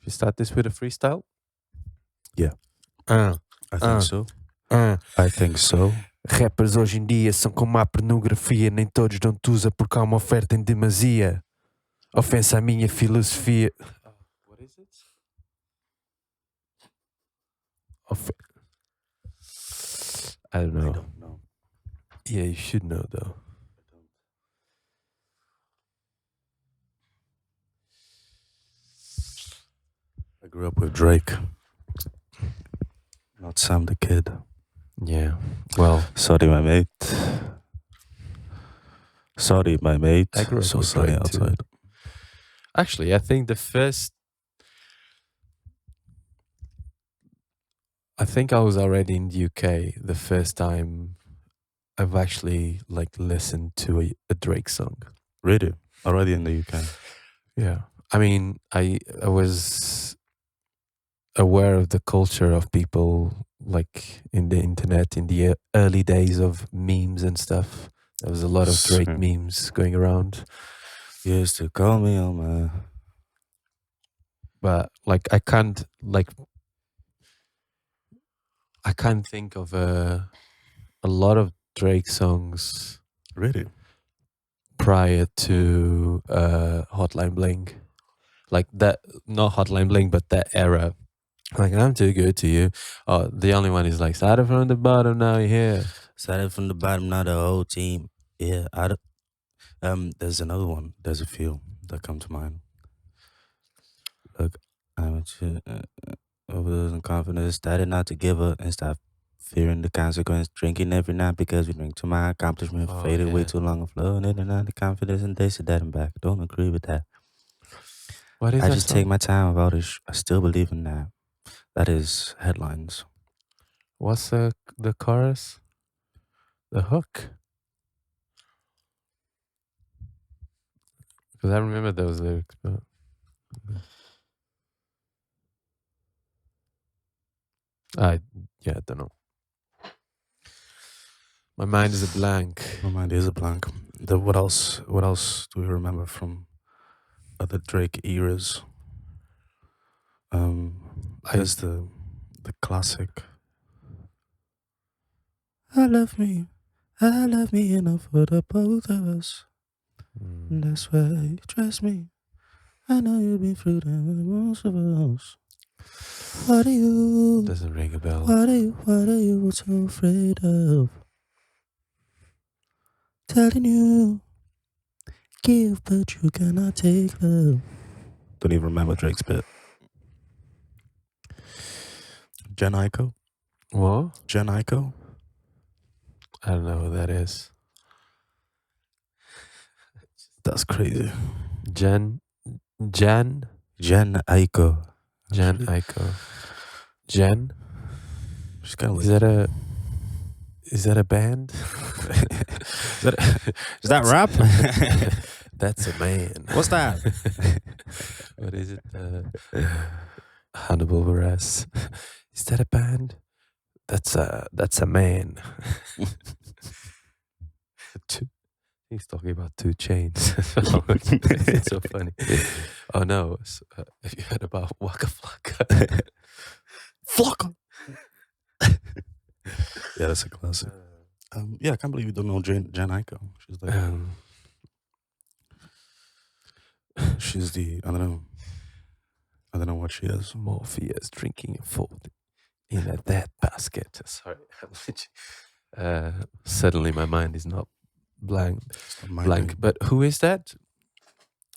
you start this with a freestyle? Yeah. Ah, I think so. ah. I think so. Rappers hoje em dia são como a pornografia, nem todos dão-te usa porque há uma oferta em demasia. Ofensa à minha filosofia. What is it? I don't know. I don't know. Yeah, you should know though. I grew up with Drake, not Sam the Kid. Yeah. Well, Sorry, my mate. Sorry, my mate. I grew up so with sunny Drake too. outside. Actually, I think I think I was already in the UK the first time I've actually listened to a Drake song. Really? Already in the UK? Yeah. I mean, I was aware of the culture of people in the internet in the early days of memes and stuff. There was a lot of Drake memes going around. You used to call me on my... But I can't think of a lot of Drake songs Really? prior to Hotline Bling. Like that, not Hotline Bling, but that era. Like, I'm too good to you. Oh, the only one is started from the bottom, now you're here. Started from the bottom, now the whole team. Yeah, there's another one. There's a few that come to mind. Look, I'm overdosing confidence. Started not to give up and stop fearing the consequence. Drinking every night because we drink to my accomplishment. Faded way too long and flowing in and out of confidence, and they said that and back. Don't agree with that. What is I that just song? take my time about it. I still believe in that. That is Headlines. What's the chorus? The hook? Because I remember those lyrics, but I don't know. My mind is a blank. My mind is a blank. What else do we remember from other Drake eras? There's the classic. I love me enough for the both of us. And that's why you trust me. I know you've been through that with most of us. What are you? Doesn't ring a bell. What are you so afraid of? Telling you, give but you cannot take love. Don't even remember Drake's bit. Jhene Aiko? What? Jhene Aiko? I don't know who that is. That's crazy. Jhene Aiko. Jhene Aiko. Jen? She's kind of Is that a band? Is that rap? That's a man. What's that? What is it? Hannibal Buress. Is that a band? That's a man. He's talking about 2 Chains. It's so funny. Oh no! Have you heard about Waka Flocka? Flocka. Yeah, that's a classic. Yeah, I can't believe you don't know Jhene Aiko. She's like, she's the I don't know what she is. Morpheus drinking a fold in that basket. Sorry, suddenly my mind is not blank. But who is that?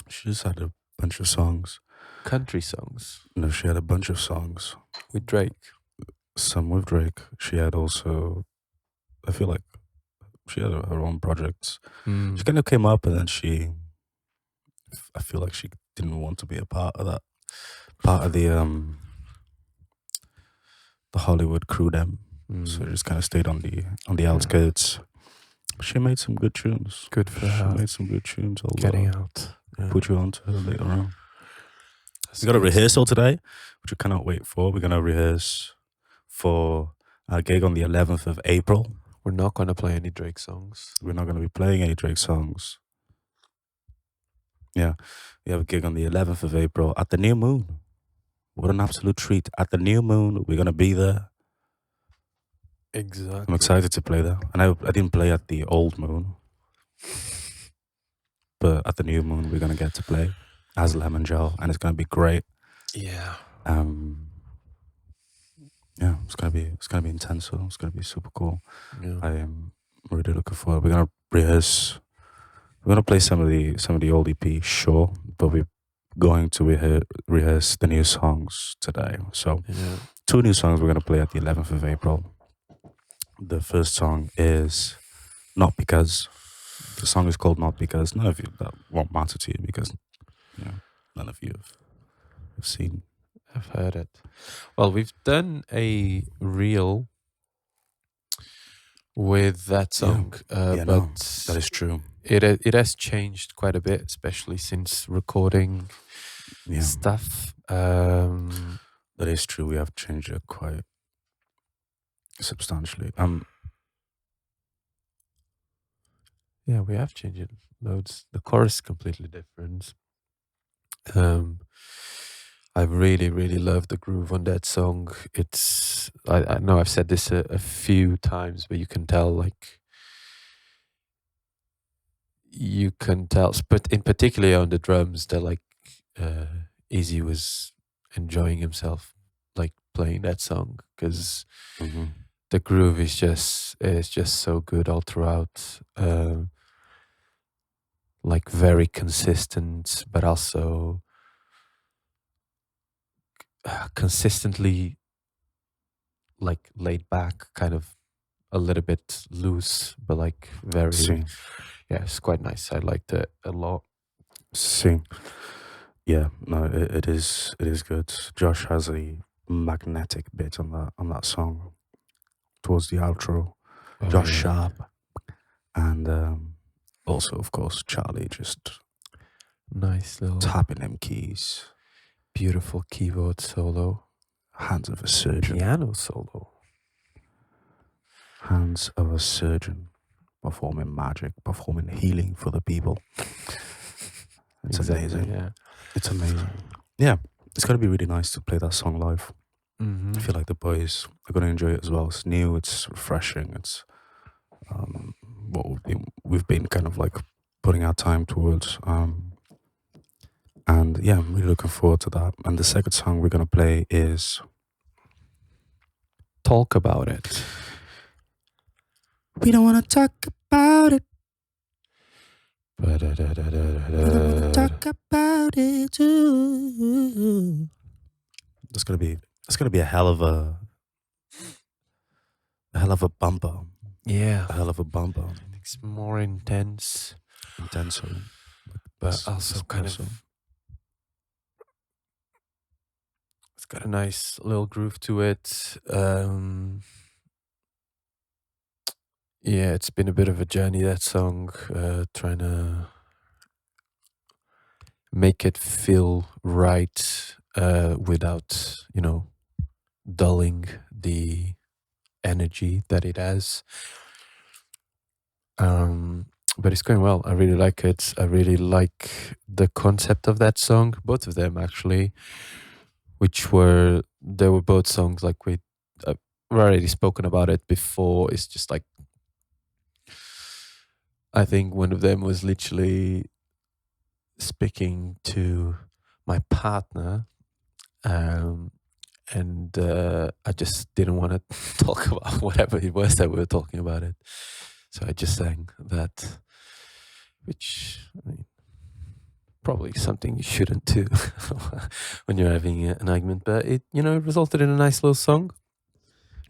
She just had a bunch of songs. Country songs? No, she had a bunch of songs with Drake. Some with Drake. She had also, I feel like she had her own projects. She kind of came up and then I feel like she didn't want to be a part of that. Part of the Hollywood crew then. So she just kind of stayed on the outskirts. She made some good tunes. Good for her. She made some good tunes. Getting out. Yeah. Put you on to her later on. We got a rehearsal today, which we cannot wait for. We're going to rehearse for our gig on the 11th of April. We're not going to play any Drake songs. We're not going to be playing any Drake songs. Yeah. We have a gig on the 11th of April at the New Moon. What an absolute treat. At the new moon, we're going to be there. I'm Exactly. excited to play there. And I didn't play at the old moon, but at the new moon, we're going to get to play as lemongel, and it's going to be great. Yeah. Um, yeah, it's gonna be intense. So it's gonna be super cool. Yeah. I am really looking forward. We're gonna rehearse. We're gonna play some of the old EP, sure, but we're going to rehearse the new songs today. So Yeah. two new songs we're gonna play at the 11th of April. The first song is "Not Because." The song is called "Not Because." None of you that won't matter to you because none of you have seen. I've heard it. Well, we've done a reel with that Yeah, song, yeah, no, that but is true. it has changed quite a bit, especially since recording Yeah, stuff. that is true. We have changed it quite substantially. Yeah, we have changed it loads. The chorus is completely different. Um, I really, really love the groove on that song. I know I've said this a few times, but you can tell, like, you can tell, but in particular on the drums, that like, Easy was enjoying himself, like playing that song, because mhm. the groove is just so good all throughout. Like very consistent, but also consistently like laid back, kind of a little bit loose, but like very, See, yeah, it's quite nice. I liked it a lot. see, yeah, no, it is good. Josh has a magnetic bit on that song towards the outro. Oh Josh yeah, Sharp and also of course Charlie just nice little tapping them keys, beautiful keyboard solo, hands of a surgeon, piano solo. hands of a surgeon, performing magic, performing healing for the people. It's Exactly. amazing. Yeah. It's amazing. Yeah, it's gonna be really nice to play that song live. I Mm-hmm. feel like the boys are gonna enjoy it as well. It's new, it's refreshing, it's what we've been kind of like putting our time towards. And yeah, I'm really looking forward to that. And the second song we're gonna play is Talk about it. "We Don't Wanna Talk About It." We don't wanna talk about it. Ooh. That's gonna be a hell of a bumper, Yeah, a hell of a bumper, it's more intense, intenso. but It's also kind espresso. of, it's got a nice little groove to it. Yeah, it's been a bit of a journey, that song, trying to make it feel right, without, dulling the energy that it has. Um, but it's going well. I really like it. I really like the concept of that song, both of them actually, which they were both songs like I've already spoken about it before. It's just like, I think one of them was literally speaking to my partner, um, and I just didn't want to talk about whatever it was that we were talking about it. So I just sang that, which, I mean, probably something you shouldn't do when you're having an argument, but it resulted in a nice little song.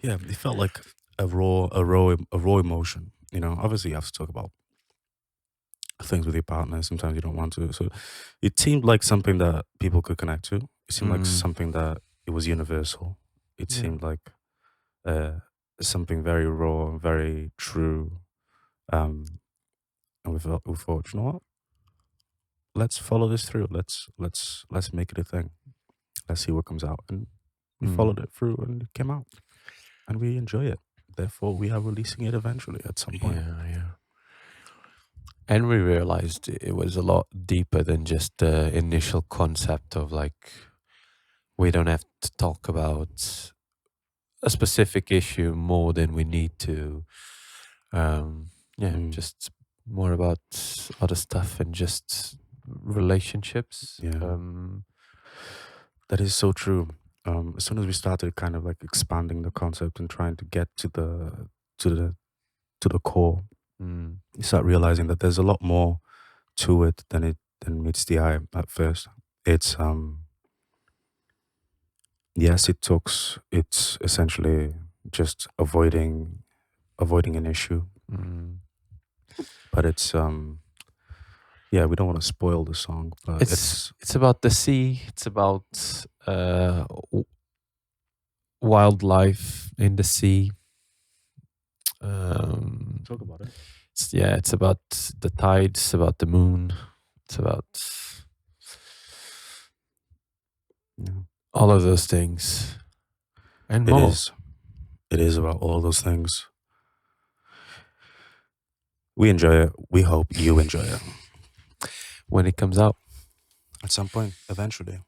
Yeah, it felt like a raw emotion. Obviously you have to talk about things with your partner. Sometimes you don't want to. So it seemed like something that people could connect to. It seemed like Mm, something that it was universal. It yeah. seemed like uh, something very raw and very true. And we thought, you know what? Let's follow this through. Let's make it a thing. Let's see what comes out. And we Mm, followed it through, and it came out, and we enjoy it. Therefore, we are releasing it eventually at some point. yeah, yeah. And we realized it was a lot deeper than just the initial concept of like we don't have to talk about a specific issue more than we need to. Yeah, Mm, just more about other stuff and just relationships. yeah, that is so true. As soon as we started kind of like expanding the concept and trying to get to the to the core, mm, you start realizing that there's a lot more to it than meets the eye at first. It's yes, it's essentially just avoiding an issue, mm. but it's yeah, we don't want to spoil the song, but It's about the sea. It's about w- wildlife in the sea. Um, talk about it. yeah, it's about the tides, about the moon. It's about Yeah. all of those things and It more. is. It is about all those things. We enjoy it. We hope you enjoy it When it comes out. at some point, eventually,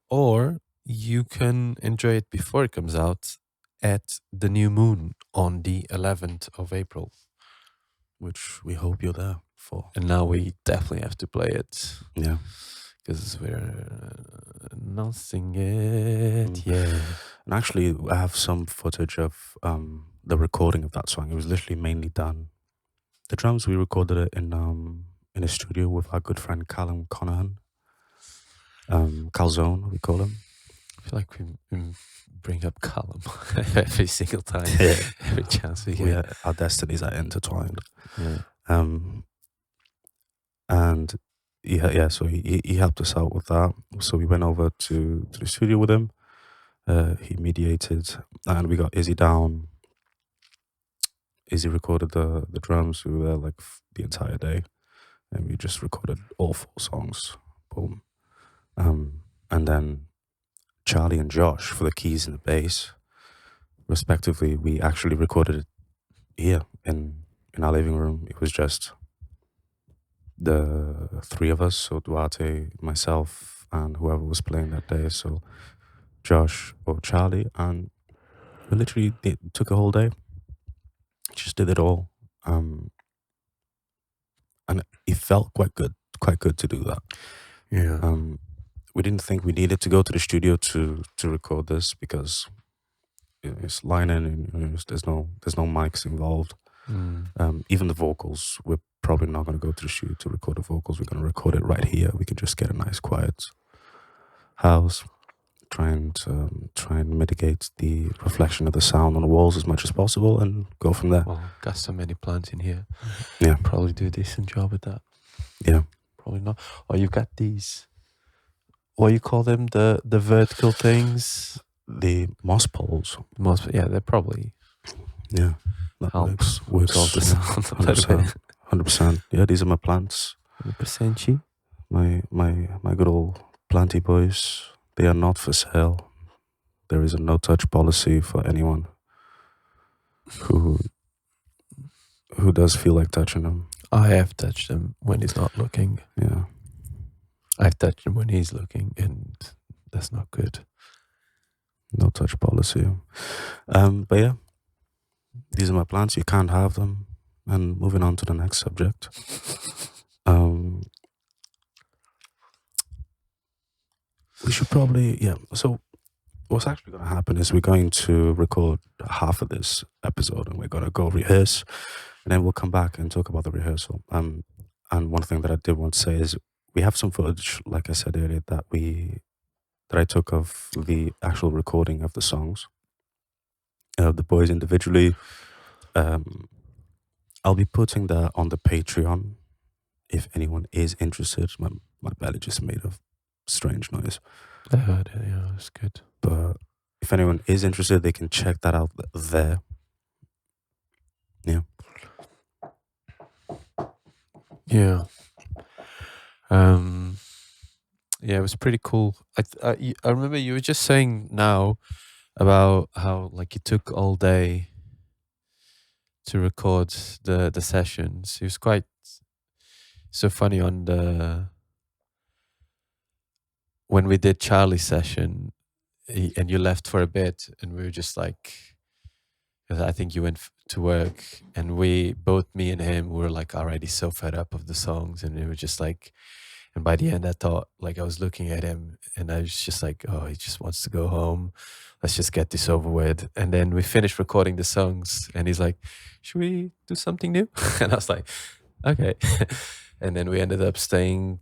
Or you can enjoy it before it comes out at the new moon on the 11th of April. which we hope you're there for. And now we definitely have to play it Yeah. because we're announcing it. Mm. Yeah. And actually, I have some footage of the recording of that song. It was literally mainly done. The drums, we recorded it in a studio with our good friend Callum Conahan. Calzone, we call him. I feel like we bring up Callum every single time, Yeah. every chance we get. Our destinies are intertwined. Yeah. Um, and yeah, so he helped us out with that. So we went over to the studio with him. He mediated, and we got Izzy down. Izzy recorded the drums. We were there like the entire day, and we just recorded all 4 songs. Boom. And then Charlie and Josh for the keys and the bass, respectively. We actually recorded it here in our living room. It was just the 3 of us, so Duarte, myself, and whoever was playing that day. So Josh or Charlie, and we literally took a whole day, just did it all, and it felt quite good to do that. Yeah. We didn't think we needed to go to the studio to record this because it's lining and there's no mics involved. Even the vocals, we're probably not going to go to the studio to record the vocals. We're going to record it right here. We can just get a nice quiet house, try and mitigate the reflection of the sound on the walls as much as possible, and go from there. Well, got so many plants in here. Yeah, Probably do a decent job at that. yeah. Probably not. Oh, you've got these. What you call them? The vertical things. The moss poles. Most, yeah, they're probably Yeah, that helps works. solve the sound a little bit. 100%. Yeah, these are my plants. 100%. My good old planty boys. They are not for sale. There is a no touch policy for anyone who does feel like touching them. I have touched him when he's not looking. Yeah, I've touched him when he's looking, and that's not good. no touch policy. But yeah, these are my plants. You can't have them. And moving on to the next subject. We should probably, yeah. So what's actually going to happen is we're going to record half of this episode and we're going to go rehearse, and then we'll come back and talk about the rehearsal. And one thing that I did want to say is we have some footage, like I said earlier, that I took of the actual recording of the songs, the boys individually. I'll be putting that on the Patreon if anyone is interested. My belly just made a strange noise. I heard it. Yeah, it's good. But if anyone is interested, they can check that out there. Yeah. Yeah. Yeah, it was pretty cool. I remember you were just saying now about how like it took all day to record the sessions. It was quite so funny on the when we did Charlie's session, and you left for a bit, and we were just like, 'cause I think you went to work, and we both, me and him, were like already so fed up of the songs, and it was just like, and by the end, I thought, like, I was looking at him, and I was just like, oh, he just wants to go home. Let's just get this over with. And then we finished recording the songs, and he's like, should we do something new? And I was like, okay. And then we ended up staying.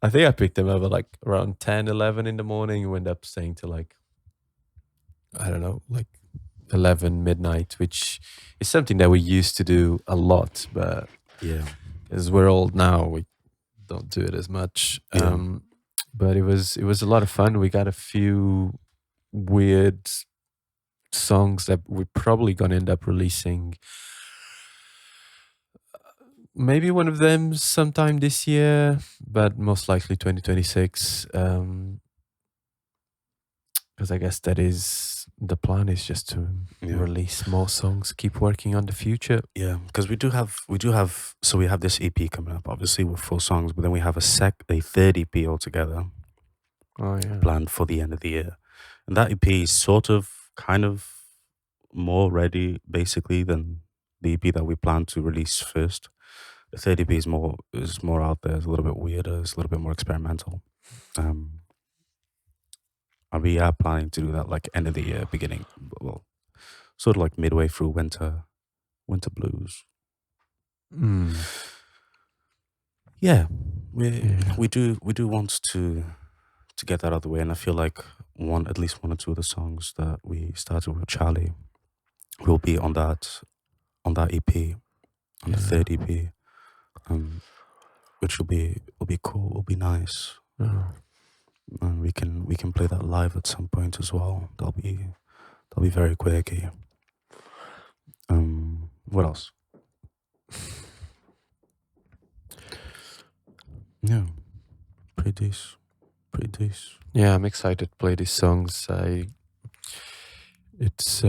I think I picked him up at like around 10, 11 in the morning. We ended up staying till like, I don't know, like 11 midnight, which is something that we used to do a lot, but Yeah. as we're old now, we don't do it as much. Yeah. But it was a lot of fun. We got a few weird songs that we're probably gonna end up releasing. Maybe one of them sometime this year, but most likely 2026. Because I guess that is the plan, is just to Yeah. release more songs, keep working on the future. Yeah, because we do have so we have this EP coming up, obviously with 4 songs, but then we have a third EP altogether Oh yeah. planned for the end of the year, and that EP is sort of kind of more ready basically than the EP that we plan to release first. The third EP is more out there, it's a little bit weirder, it's a little bit more experimental. Um, and we are planning to do that like end of the year, beginning, well, sort of like midway through winter blues. Mm, Yeah, we yeah. we do want to get that out of the way, and I feel like at least one or two of the songs that we started with Charlie will be on that EP, on the Yeah. third EP, which will be cool, will be nice, Oh. and we can play that live at some point as well. That'll be very quirky. What else? Yeah, pretty decent, pretty decent. Yeah, I'm excited to play these songs. It's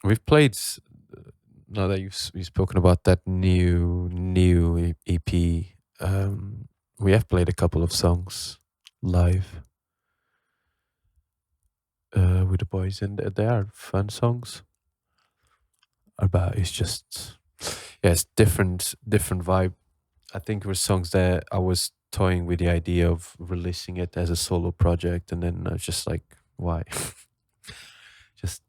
we've played, now that you've spoken about that new EP. We have played a couple of songs live with the boys, and they are fun songs. About it's just, yeah, it's different vibe. I think there were songs that I was toying with the idea of releasing it as a solo project, and then I was just like, why? Just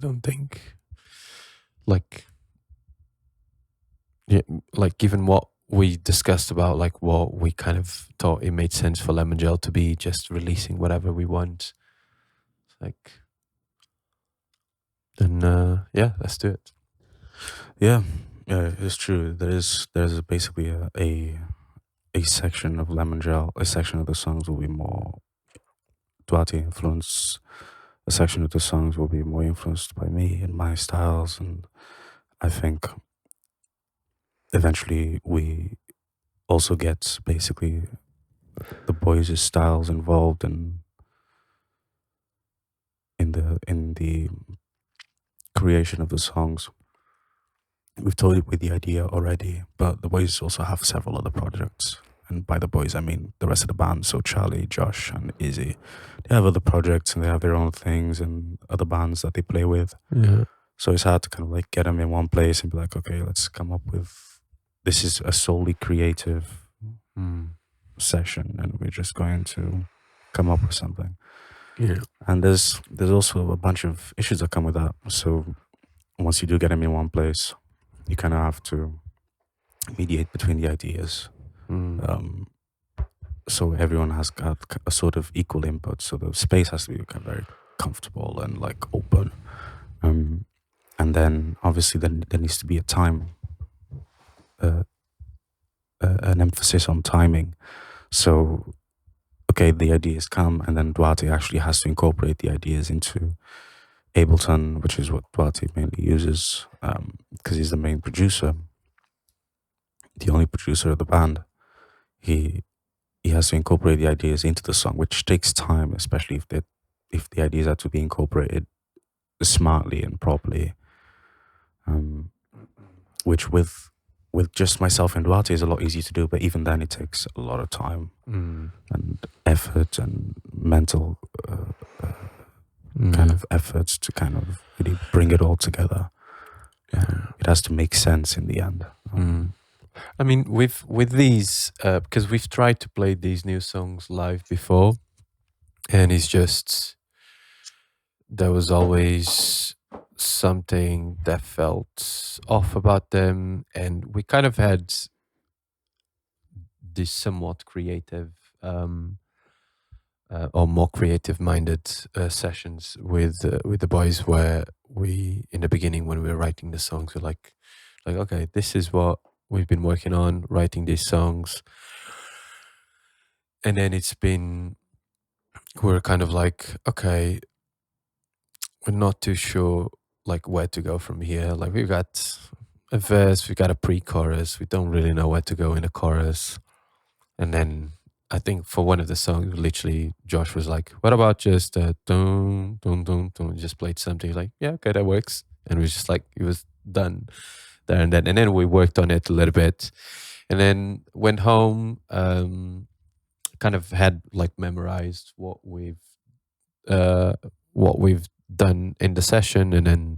don't think, like, yeah, like given what we discussed about, like what we kind of thought it made sense for Lemongel to be just releasing whatever we want. It's like, then yeah, let's do it. Yeah, yeah, it's true. There's basically a section of Lemon Gel. A section of the songs will be more Duarte influence. A section of the songs will be more influenced by me and my styles, and I think eventually we also get basically the boys' styles involved in the creation of the songs. We've toyed with the idea already, but the boys also have several other projects. And by the boys, I mean the rest of the band. So Charlie, Josh, and Izzy. They have other projects and they have their own things and other bands that they play with. Yeah. So it's hard to kind of like get them in one place and be like, okay, let's come up with, this is a solely creative Mm. session and we're just going to come up with something. Yeah. And there's also a bunch of issues that come with that. So once you do get them in one place, you kind of have to mediate between the ideas. Mm. So everyone has got a sort of equal input. So the space has to be kind of very comfortable and like open. And then obviously then there needs to be a time, an emphasis on timing. So, okay, the ideas come and then Duarte actually has to incorporate the ideas into Ableton, which is what Duarte mainly uses because he's the main producer, the only producer of the band. He has to incorporate the ideas into the song, which takes time, especially if the ideas are to be incorporated smartly and properly. Which with with just myself and Duarte is a lot easier to do, but even then it takes a lot of time Mm. and effort and mental uh, kind Mm. of efforts to kind of really bring it all together. It has to make sense in the end. Mm. I mean, with these, because we've tried to play these new songs live before, and it's just there was always something that felt off about them, and we kind of had this somewhat creative, or more creative minded sessions with the boys, where we in the beginning when we were writing the songs, we're like okay, this is what we've been working on, writing these songs. And then we're kind of like, okay, we're not too sure like where to go from here. Like we've got a verse, we've got a pre-chorus, we don't really know where to go in a chorus. And then I think for one of the songs, literally Josh was like, what about just dun dun dun dun, just played something like, yeah, okay, that works. And it was just like it was done there and then. And then we worked on it a little bit. And then went home, kind of had like memorized uh what we've done in the session, and then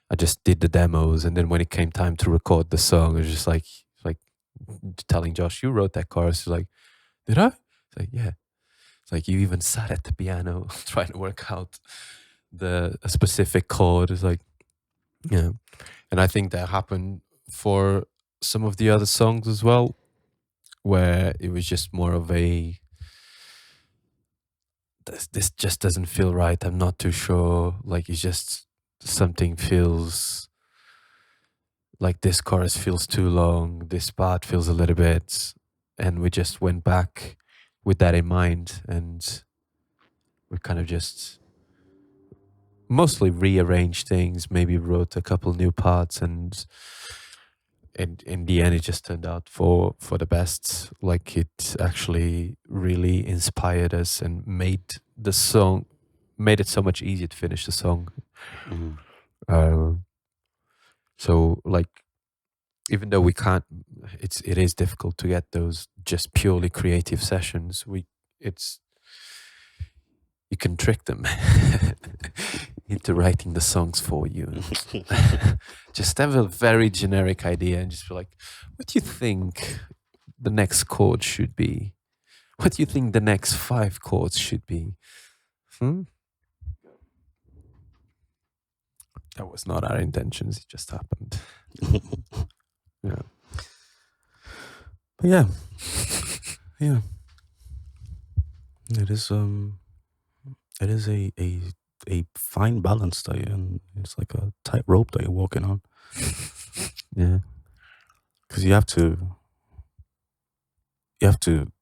I just did the demos. And then when it came time to record the song, it was just like telling Josh, you wrote that chorus. He's like, did I? It's like, yeah. It's like you even sat at the piano trying to work out the a specific chord. It's like, yeah. And I think that happened for some of the other songs as well, where it was just more of a this just doesn't feel right. I'm not too sure. Like it's just something feels like this chorus feels too long. This part feels a little bit, and we just went back with that in mind, and we kind of just mostly rearranged things. Maybe wrote a couple new parts, and in the end, it just turned out for the best. Like it actually really inspired us and made it so much easier to finish the song. Mhm. Uh, so like even though we can't, it is difficult to get those just purely creative sessions. It's you can trick them into writing the songs for you. Just have a very generic idea and just be like, what do you think the next chord should be? What do you think the next 5 chords should be? Hmm? That was not our intentions. It just happened. Yeah. But yeah, yeah, it is. It is a fine balance that and it's like a tight rope that you're walking on Yeah. because you have to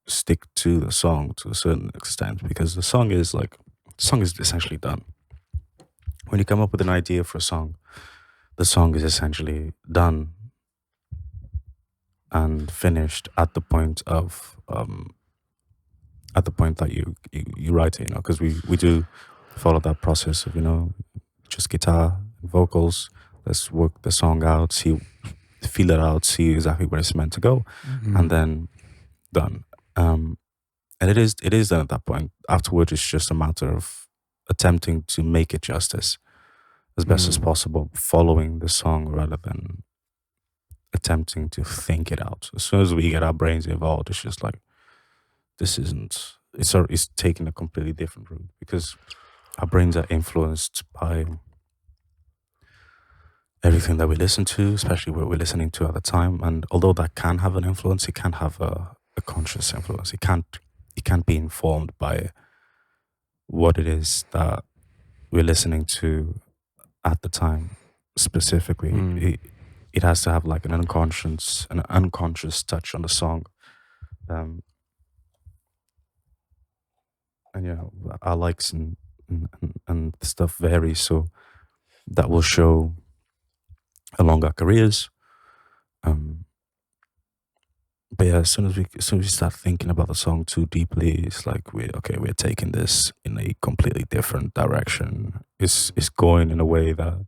stick to the song to a certain extent because the song is essentially done. When you come up with an idea for a song, the song is essentially done and finished at the point that you write it, because we do follow that process of just guitar and vocals. Let's work the song out, feel it out, see exactly where it's meant to go, and then done. Um, and it is done at that point. Afterwards, it's just a matter of attempting to make it justice as best as possible, following the song rather than attempting to think it out. As soon as we get our brains involved, it's just like this isn't. It's taking a completely different route because our brains are influenced by everything that we listen to, especially what we're listening to at the time. And although that can have an influence, it can't have a conscious influence. It can't be informed by what it is that we're listening to at the time specifically. It has to have like an unconscious touch on the song. Um, and our likes and stuff vary, so that will show along our careers. Um, but yeah, as soon as we start thinking about the song too deeply, it's like we're taking this in a completely different direction. It's going in a way that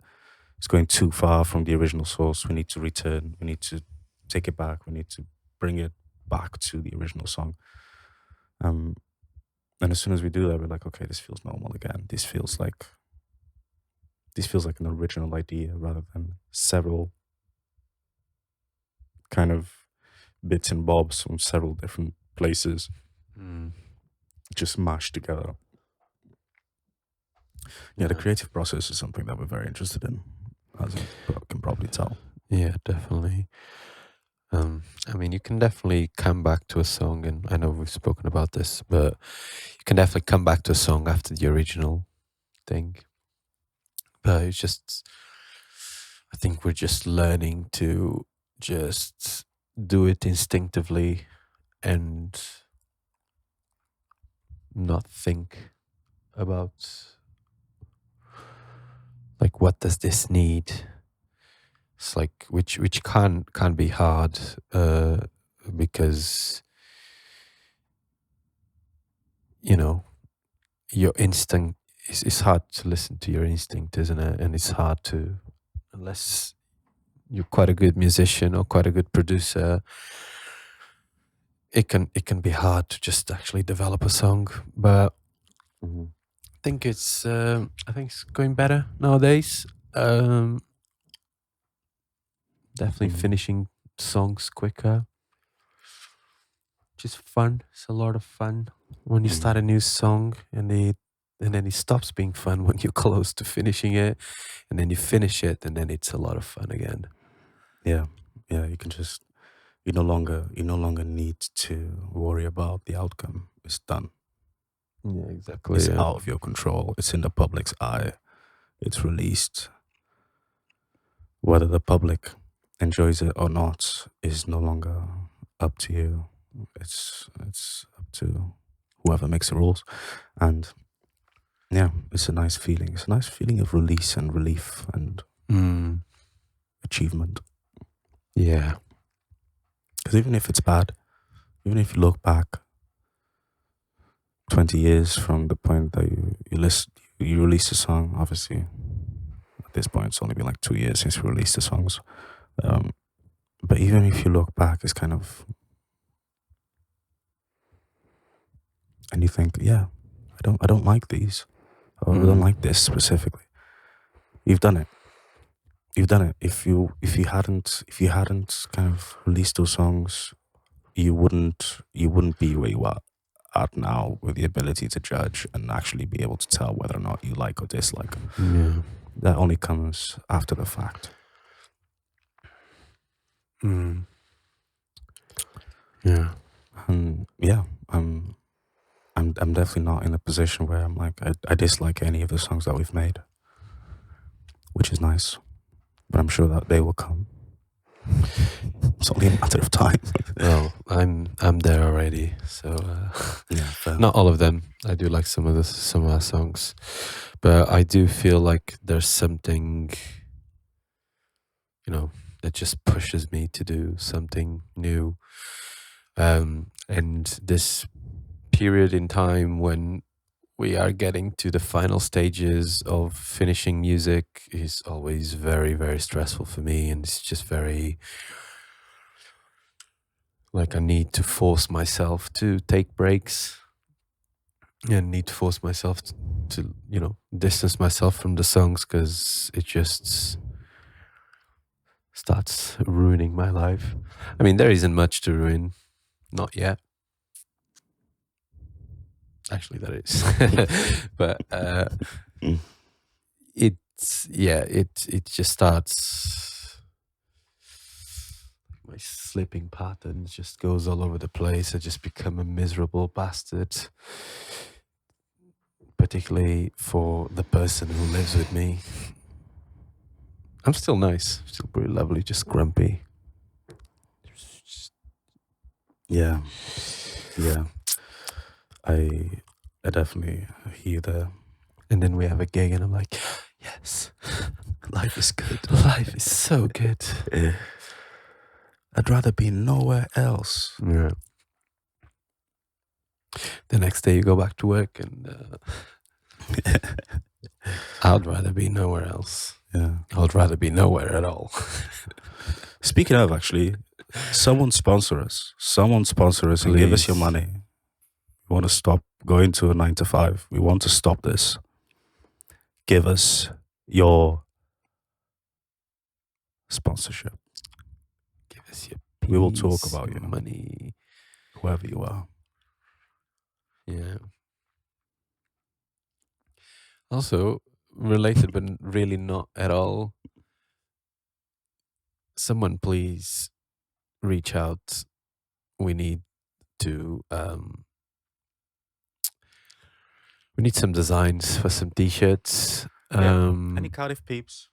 it's going too far from the original source. We need to return. We need to take it back. We need to bring it back to the original song. Um, and as soon as we do that, we're like, okay, this feels normal again. This feels like an original idea rather than several kind of bits and bobs from several different places Mm. just mashed together. Yeah, the creative process is something that we're very interested in, as you can probably tell. Yeah, definitely. I mean, you can definitely come back to a song, and I know we've spoken about this, but you can definitely come back to a song after the original thing. But it's just, I think we're just learning to just do it instinctively and not think about like what does this need. It's like which can be hard because you know your instinct is hard to listen to your instinct, isn't it? And it's hard to, unless you're quite a good musician or quite a good producer, it can be hard to just actually develop a song. But Mhm. I think it's going better nowadays. Definitely Mhm. finishing songs quicker, which is fun. It's a lot of fun when you start a Mhm. new song and then it stops being fun when you're close to finishing it, and then you finish it, and then it's a lot of fun again. Yeah, yeah. You no longer need to worry about the outcome. It's done. Yeah, exactly. It's Yeah. out of your control. It's in the public's eye. It's released. Whether the public enjoys it or not is no longer up to you. It's up to whoever makes the rules. And yeah, it's a nice feeling. It's a nice feeling of release and relief and Mm, achievement. yeah. Because even if it's bad, even if you look back 20 years from the point that you released a song, obviously at this point it's only been like 2 years since we released the songs. Um, but even if you look back, it's kind of, and you think, yeah, I don't like these, or I don't like this specifically. You've done it. You've done it. If you hadn't kind of released those songs, you wouldn't be where you are at now with the ability to judge and actually be able to tell whether or not you like or dislike. Yeah. That only comes after the fact. Mm, yeah. And yeah, I'm definitely not in a position where I'm like I dislike any of the songs that we've made, which is nice. But I'm sure that they will come. It's only a matter of time. Well, I'm there already. So Yeah, fair. not all of them. I do like some of our songs, but I do feel like there's something, that just pushes me to do something new. And this period in time when we are getting to the final stages of finishing music is always very, very stressful for me. And it's just very, like, I need to force myself to take breaks and need to force myself to distance myself from the songs because it just starts ruining my life. I mean, there isn't much to ruin, not yet. Actually, there is, but Mm. it just starts. My sleeping pattern just goes all over the place. I just become a miserable bastard, particularly for the person who lives with me. I'm still nice, still pretty lovely, just grumpy. Yeah, yeah. I I definitely hear that. And then we have a gig, and I'm like, yes, Life is good. life is so good. I'd rather be nowhere else. Yeah. The next day you go back to work, and I'd rather be nowhere else. Yeah. I'd rather be nowhere at all. Speaking of, actually, Someone sponsor us. Someone sponsor us and give us your Please. money. We want to stop going to a 9 to 5. We want to stop this. Give us your sponsorship. Give us your We will talk about you, money. whoever you are. Yeah. Also, related but really not at all. Someone please reach out. We need to we need some designs for some t-shirts. Any Cardiff peeps?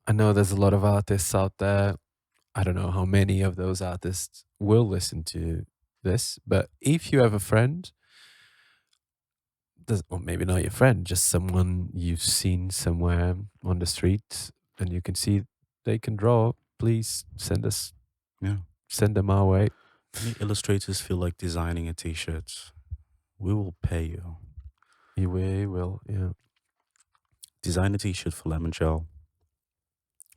I know there's a lot of artists out there. I don't know how many of those artists will listen to this, but if you have a friend, or maybe not your friend, just someone you've seen somewhere on the street and you can see they can draw, please send them our way. Any illustrators feel like designing a t-shirt? We will pay you. We will, yeah. Design a t-shirt for Lemongel.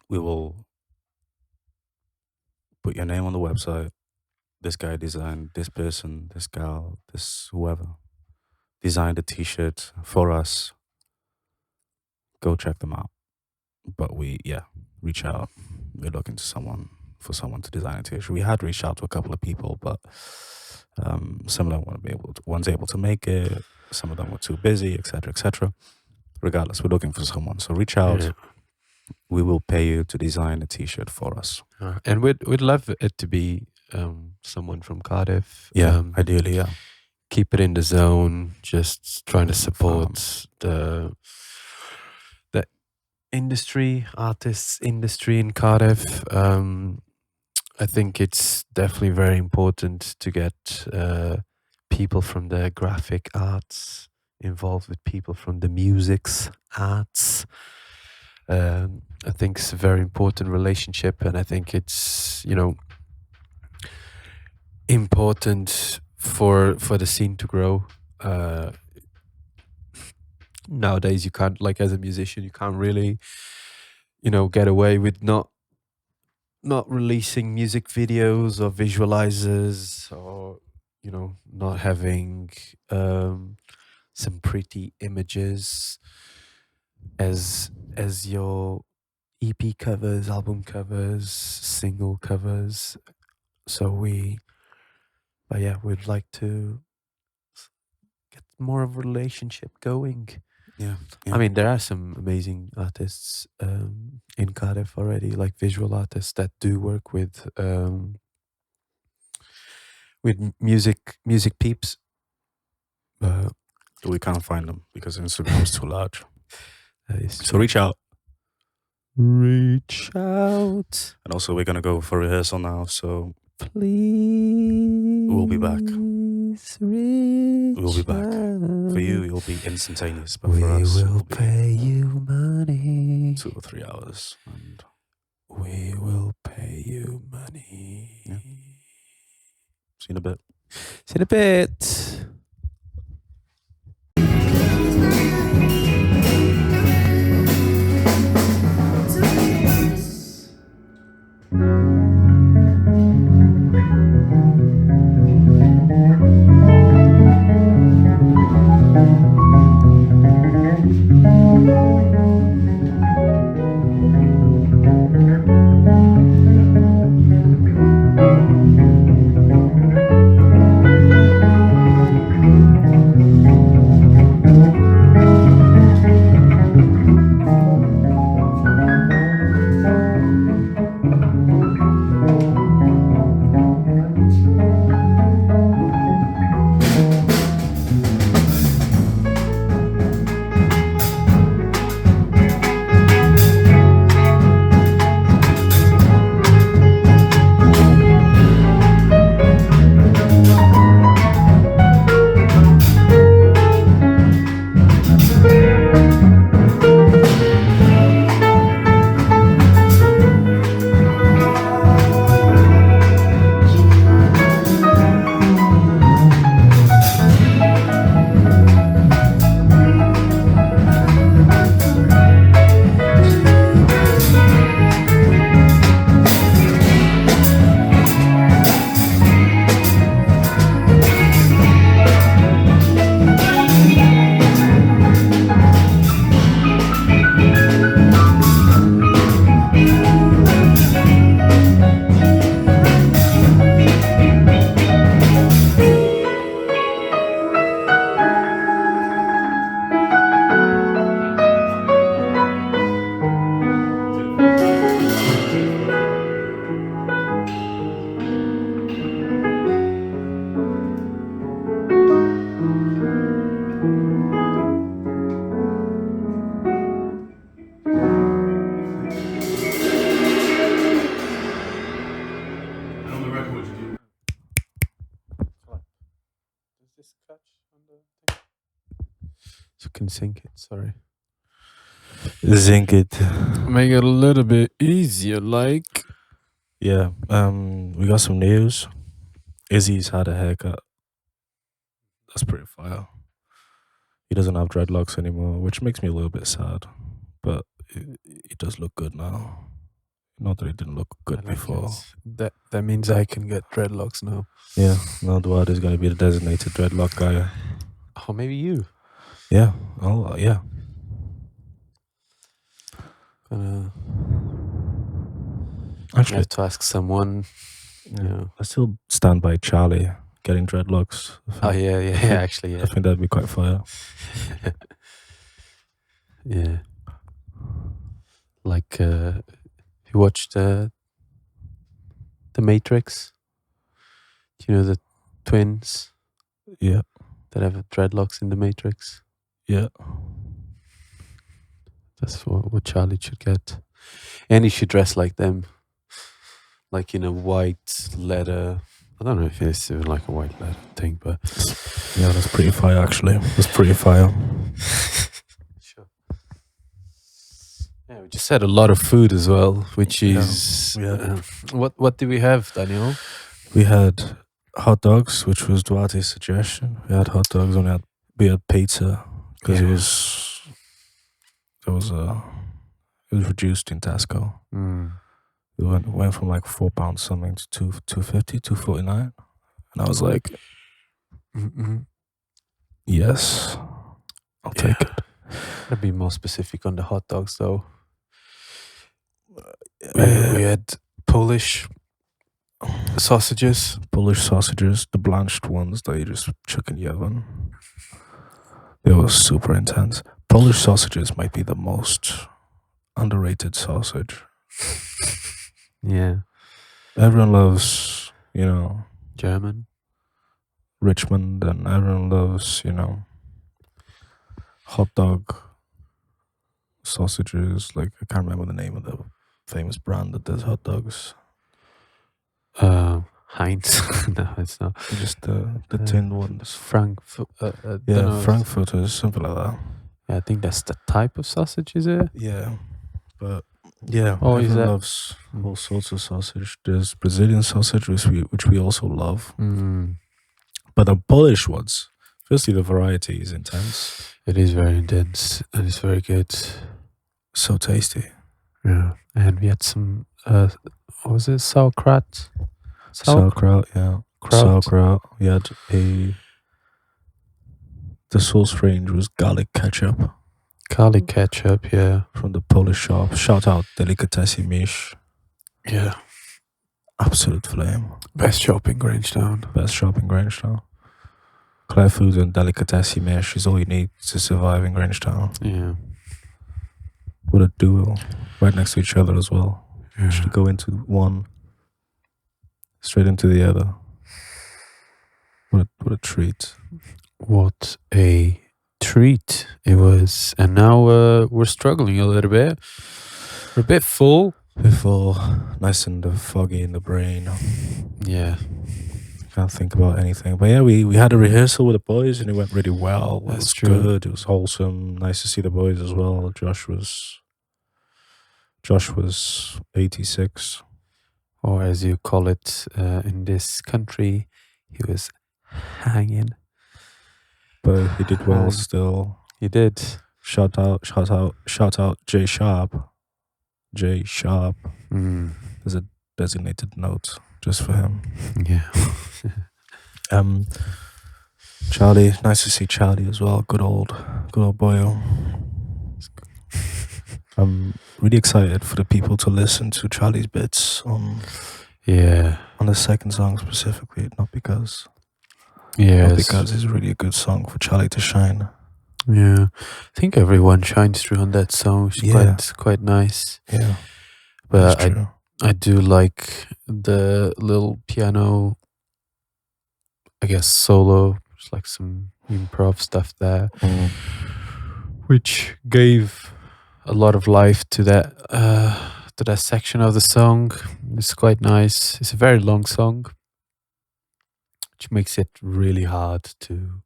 We will put your name on the website. This guy designed, this person, this gal, this whoever designed a t-shirt for us. Go check them out. But reach out. We're looking for someone to design a t-shirt. We had reached out to a couple of people, but some of them weren't able to make it. Some of them were too busy, etc., etc. Regardless, we're looking for someone. So reach out. Yeah. We will pay you to design a t-shirt for us. And we'd love it to be someone from Cardiff. Yeah, ideally, yeah. Keep it in the zone. Just trying to support the industry, artists industry in Cardiff. I think it's definitely very important to get people from the graphic arts involved with people from the music's arts. I think it's a very important relationship, and I think it's important for the scene to grow. Nowadays, you can't, like, as a musician, you can't really get away with not releasing music videos or visualizers, or not having some pretty images as your EP covers, album covers, single covers. So we'd like to get more of a relationship going. Yeah. I mean, there are some amazing artists in Cardiff already, like visual artists that do work with music peeps. We can't find them because Instagram is too large. So true. reach out. Reach out. And also, we're gonna go for rehearsal now. So please, we'll be back. We'll be back. For you, it'll be instantaneous, but we for us, will pay you money. 2 or 3 hours, and we will pay you money. Yeah. See you in a bit. See you in a bit. catch on the thing? So you can sync it. Sorry. Zinc it. Make it a little bit easier, like. Yeah. We got some news. Izzy's had a haircut. That's pretty fire. He doesn't have dreadlocks anymore, which makes me a little bit sad. But he does look good now. Not that he didn't look good before. That means I can get dreadlocks now. Yeah. Now Duarte is going to be the designated dreadlock guy. Oh, maybe you. Yeah. Oh, yeah. Gonna Actually, have to ask someone. yeah. I still stand by Charlie getting dreadlocks. Oh yeah. Actually, I yeah. think that'd be quite fire. Yeah. Like, you watched the Matrix? Do you know the twins Yeah. that have dreadlocks in the Matrix? Yeah. That's what Charlie should get. And he should dress like them. Like in a white leather. I don't know if it's even like a white leather thing, but Yeah, that's pretty fire, actually. That's pretty fire. sure. Yeah, we just had a lot of food as well, which is Yeah. what did we have, Daniel? We had hot dogs, which was Duarte's suggestion. We had hot dogs, and we had pizza because Yeah. it was reduced in Tesco. We went from like £4 something to 250, 249, and I was like, yes, I'll take it. Gotta be more specific on the hot dogs, though. We had Polish sausages. The blanched ones that you just chuck in the oven. They were super intense. Polish sausages might be the most underrated sausage. Yeah. Everyone loves, German. Richmond, and everyone loves, hot dog sausages. Like, I can't remember the name of the famous brand that does hot dogs. Heinz. No, it's not. Just the tinned ones. Frankfurters, something like that. Yeah, I think that's the type of sausage, is it? Yeah, but yeah, Oh, is everyone that- loves all sorts of sausage. There's Brazilian sausage, which we also love. But the Polish ones, firstly, the variety is intense. It is very intense and it's very good. So tasty. Yeah, and we had some. What was it? Sauerkraut. Sauerkraut, yeah. Sauerkraut. We had the sauce range was garlic ketchup Garlic ketchup. Yeah. from the Polish shop. Shout out Delikatesy Mish. Yeah. Absolute flame. Best shop in Grangetown. Best shop in Grangetown. Clear Foods and Delikatesy Mish is all you need to survive in Grangetown. Yeah. What a duo. Right next to each other as well. Yeah. Should go into one, straight into the other. What a treat. What a treat it was. And now we're struggling a little bit. We're a bit full. Before nice and foggy in the brain. Yeah. Can't think about anything. But yeah, we had a rehearsal with the boys and it went really well. That's It was true. good. It was wholesome. Nice to see the boys as well. Josh was 86. Or as you call it in this country, he was hanging. But he did well still. He did. Shout out J Sharp. J Sharp. There's a designated note just for him. Yeah. Charlie, nice to see Charlie as well. Good old boyo. I'm really excited for the people to listen to Charlie's bits on the second song specifically, not because it's really a good song for Charlie to shine. Yeah, I think everyone shines through on that song. It's quite nice. Yeah, but that's true. I do like the little piano, I guess, solo. There's like some improv stuff there, which gave a lot of life to that section of the song. It's quite nice. It's a very long song. which makes it really hard to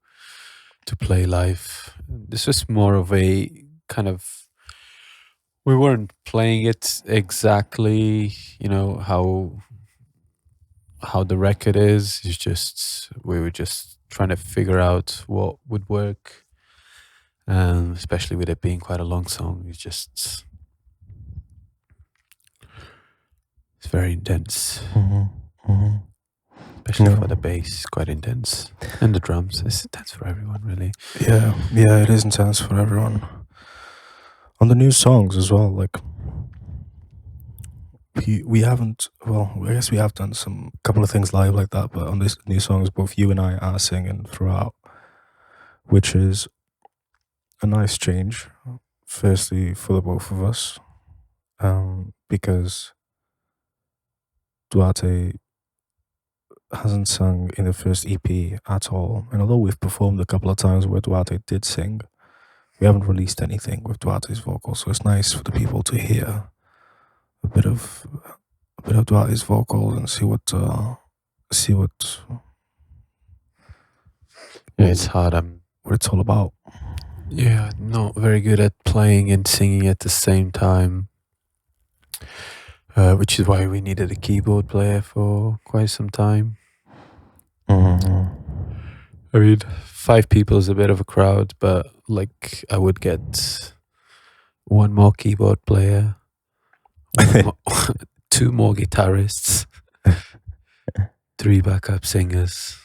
play live. This was more of a kind of, we weren't playing it exactly, how the record is. It's just we were just trying to figure out what would work, especially with it being quite a long song. It's very intense, Hmm. Hmm. especially Yeah. for the bass, quite intense, and the drums. It's intense for everyone, really. Yeah, yeah, it is intense for everyone. On the new songs as well, like we haven't. Well, I guess we have done some couple of things live like that, but on this new songs, both you and I are singing throughout, which is a nice change. Firstly, for the both of us, because Duarte hasn't sung in the first EP at all, and although we've performed a couple of times where Duarte did sing, we haven't released anything with Duarte's vocals. So it's nice for the people to hear a bit of Duarte's vocals and see Yeah, it's hard. what it's all about. Not very good at playing and singing at the same time, which is why we needed a keyboard player for quite some time. Mm-hmm. I mean, 5 people is a bit of a crowd, but like I would get one more keyboard player, one more, 2 more guitarists, 3 backup singers.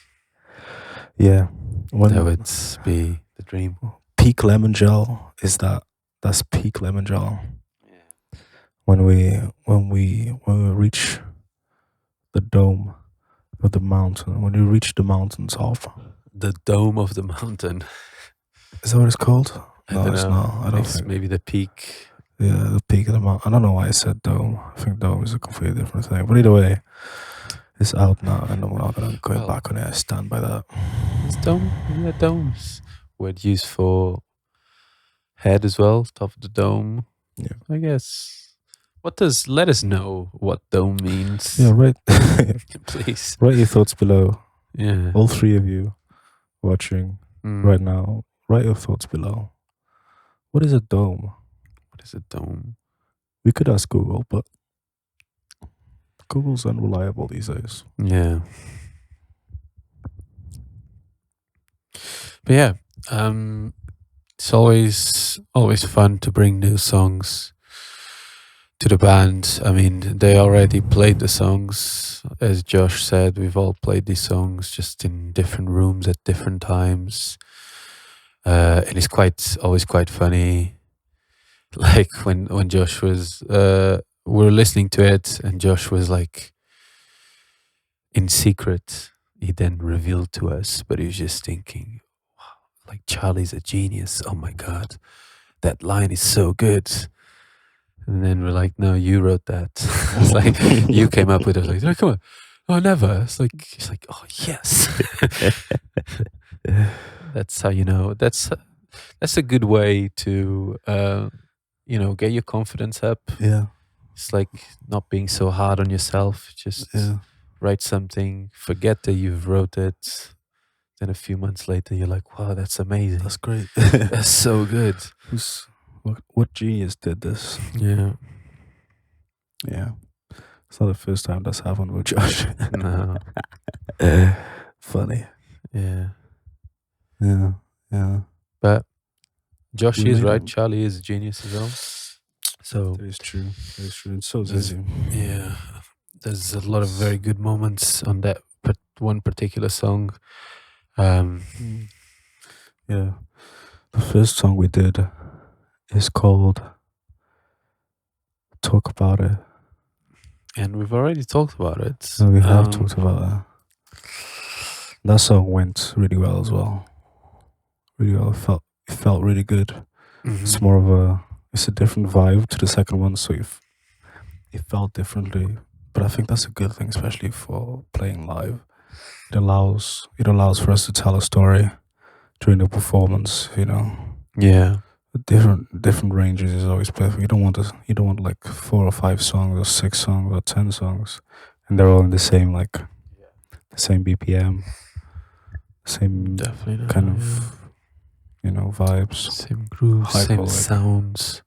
Yeah, That would be the dream. peak lemongel is that's peak lemongel. When we reach the dome of the mountain, when we reach the mountain top, The dome of the mountain. is that what it's called? I No, don't it's know. not. I don't It's think. maybe the peak. Yeah, the peak of the mountain. I don't know why I said dome. I think dome is a completely different thing. But either way, it's out now, and I'm not gonna go back on it. I stand by that. It's dome. Yeah, domes. Word used for head as well, top of the dome. Yeah. I guess. Let us know what dome means. Yeah, right. Please. Write your thoughts below. Yeah. All 3 of you watching right now, write your thoughts below. What is a dome? What is a dome? We could ask Google, but Google's unreliable these days. Yeah. But yeah, it's always fun to bring new songs to the band. I mean, they already played the songs. As Josh said, we've all played these songs just in different rooms at different times. And it's always quite funny. Like when Josh was, we were listening to it, and Josh was like, in secret, he then revealed to us, but he was just thinking, wow, like Charlie's a genius. Oh my God, that line is so good. And then we're like, no, you wrote that. It's like, you came up with it. Like, oh, come on. Oh, never. It's like, oh, yes. That's how you know. That's a good way to, get your confidence up. Yeah. It's like not being so hard on yourself. Just write something, forget that you've wrote it. Then a few months later, you're like, wow, that's amazing. That's great. That's so good. What genius did this? Yeah. Yeah. It's not the first time that's happened with Josh. No. Funny. Yeah. Yeah. Yeah. But Josh We is made right. him. Charlie is a genius as well. So That is true. That is true. And so is There's- Izzy. yeah, there's a lot of very good moments on that one particular song. Yeah. The first song we did is called Talk About It. And we've already talked about it. So we have talked about that. That song went really well as well. Really well. It felt really good. It's more of it's a different vibe to the second one, so it felt differently. But I think that's a good thing, especially for playing live. It allows for us to tell a story during the performance. Yeah. Different ranges is always perfect. You don't want like 4 or 5 songs or 6 songs or 10 songs, and they're all in the same BPM. same Definitely not, kind of vibes. same grooves, Hyper, same like- sounds.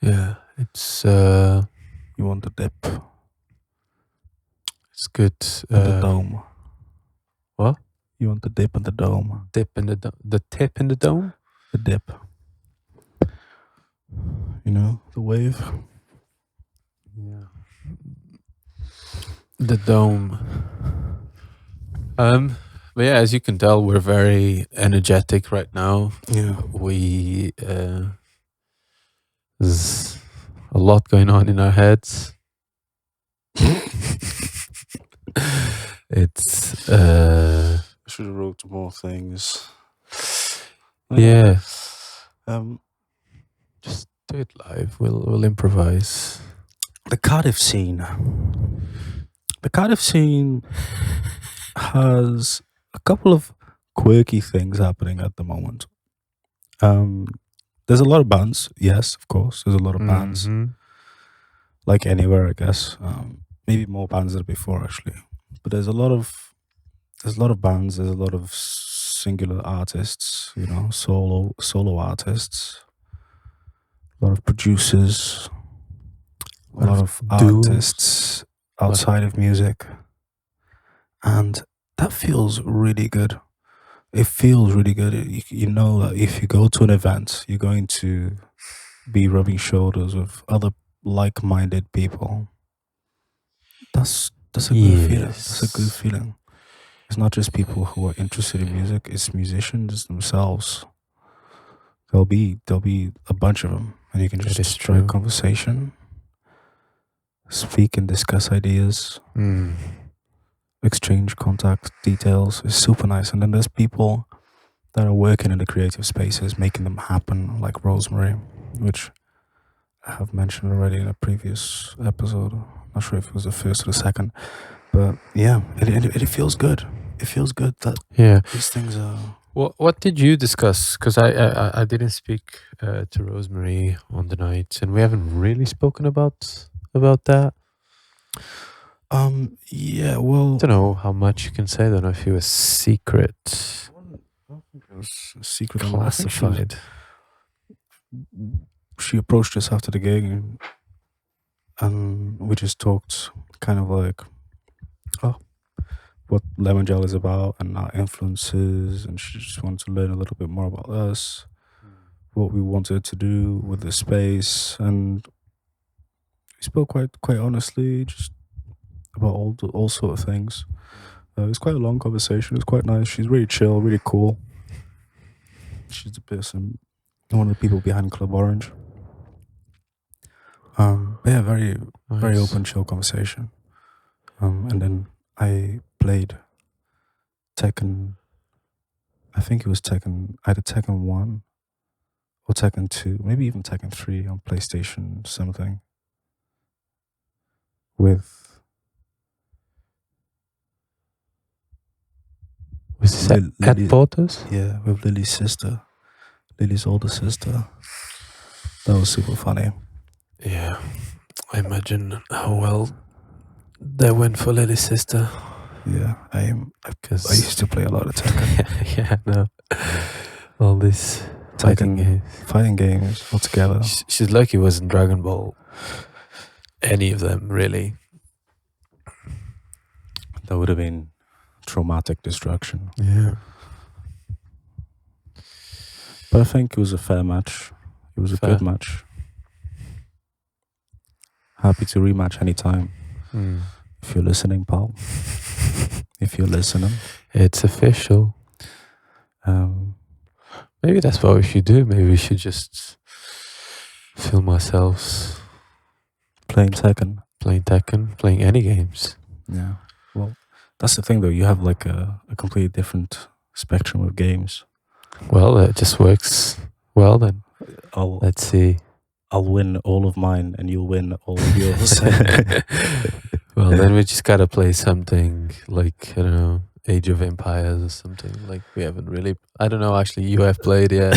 Yeah, it's You want the dip it's good. and the dome. What? You want the dip and the dome. Dip in the tip in the dome. The dip. The wave. Yeah. The dome. But yeah, as you can tell, we're very energetic right now. Yeah. We there's a lot going on in our heads. It's Should have wrote more things. yeah. Um, Just do it live. We'll improvise. the Cardiff scene. The Cardiff scene has a couple of quirky things happening at the moment. There's a lot of bands. Yes, of course. There's a lot of bands. Mhm. Like anywhere, I guess. Maybe more bands than before, actually. But there's a lot of bands. There's a lot of singular artists. Solo artists. A lot of producers. A lot of duos. artists outside of music, and that feels really good. It feels really good. You know that if you go to an event, you're going to be rubbing shoulders with other like-minded people. That's a good feeling. That's a good Yes. feeling. It's not just people who are interested in music; it's musicians themselves. There'll be a bunch of them, and you can That just is strike true. conversation, speak and discuss ideas, exchange contact details. It's super nice. And then there's people that are working in the creative spaces, making them happen, like Rosemary, which I have mentioned already in a previous episode. I'm not sure if it was the first or the second, but yeah, it feels good. It feels good that Yeah. these things are. What did you discuss? Because I didn't speak to Rosemary on the night, and we haven't really spoken about that. Yeah, well, I don't know how much you can say. I don't know if it was secret, I don't think it was secret. classified. She approached us after the gig, and we just talked kind of like, what Lemongel is about and our influences, and she just wanted to learn a little bit more about us, what we wanted to do with the space, and we spoke quite honestly, just about all sort of things. It was quite a long conversation. It was quite nice. She's really chill, really cool. She's the person, one of the people behind Club Orange. But yeah, very Nice. open, chill conversation. And then I played Tekken. I think it was Tekken, either Tekken 1 or Tekken 2, maybe even Tekken 3 on PlayStation something. Was this at Porter's? Yeah, with Lily's sister. Lily's older sister. That was super funny. Yeah, I imagine how well that went for Lily's sister. Yeah, I Because used to play a lot of Tekken. yeah, no, all these fighting games. Fighting games altogether. She's lucky it wasn't Dragon Ball. Any of them, really. That would have been traumatic destruction. Yeah. But I think it was a fair match. It was a Fair. good match. Happy to rematch anytime. If you're listening, pal. If you're listening. It's official. Maybe that's what we should do. Maybe we should just film ourselves Playing Tekken. playing any games. Yeah. Well, that's the thing though. You have like a completely different spectrum of games. Well, it just works well then. Let's see. I'll win all of mine and you'll win all of yours. Well, then we just gotta play something like, I don't know, Age of Empires or something. Like we haven't really. I don't know. Actually, you have played yet.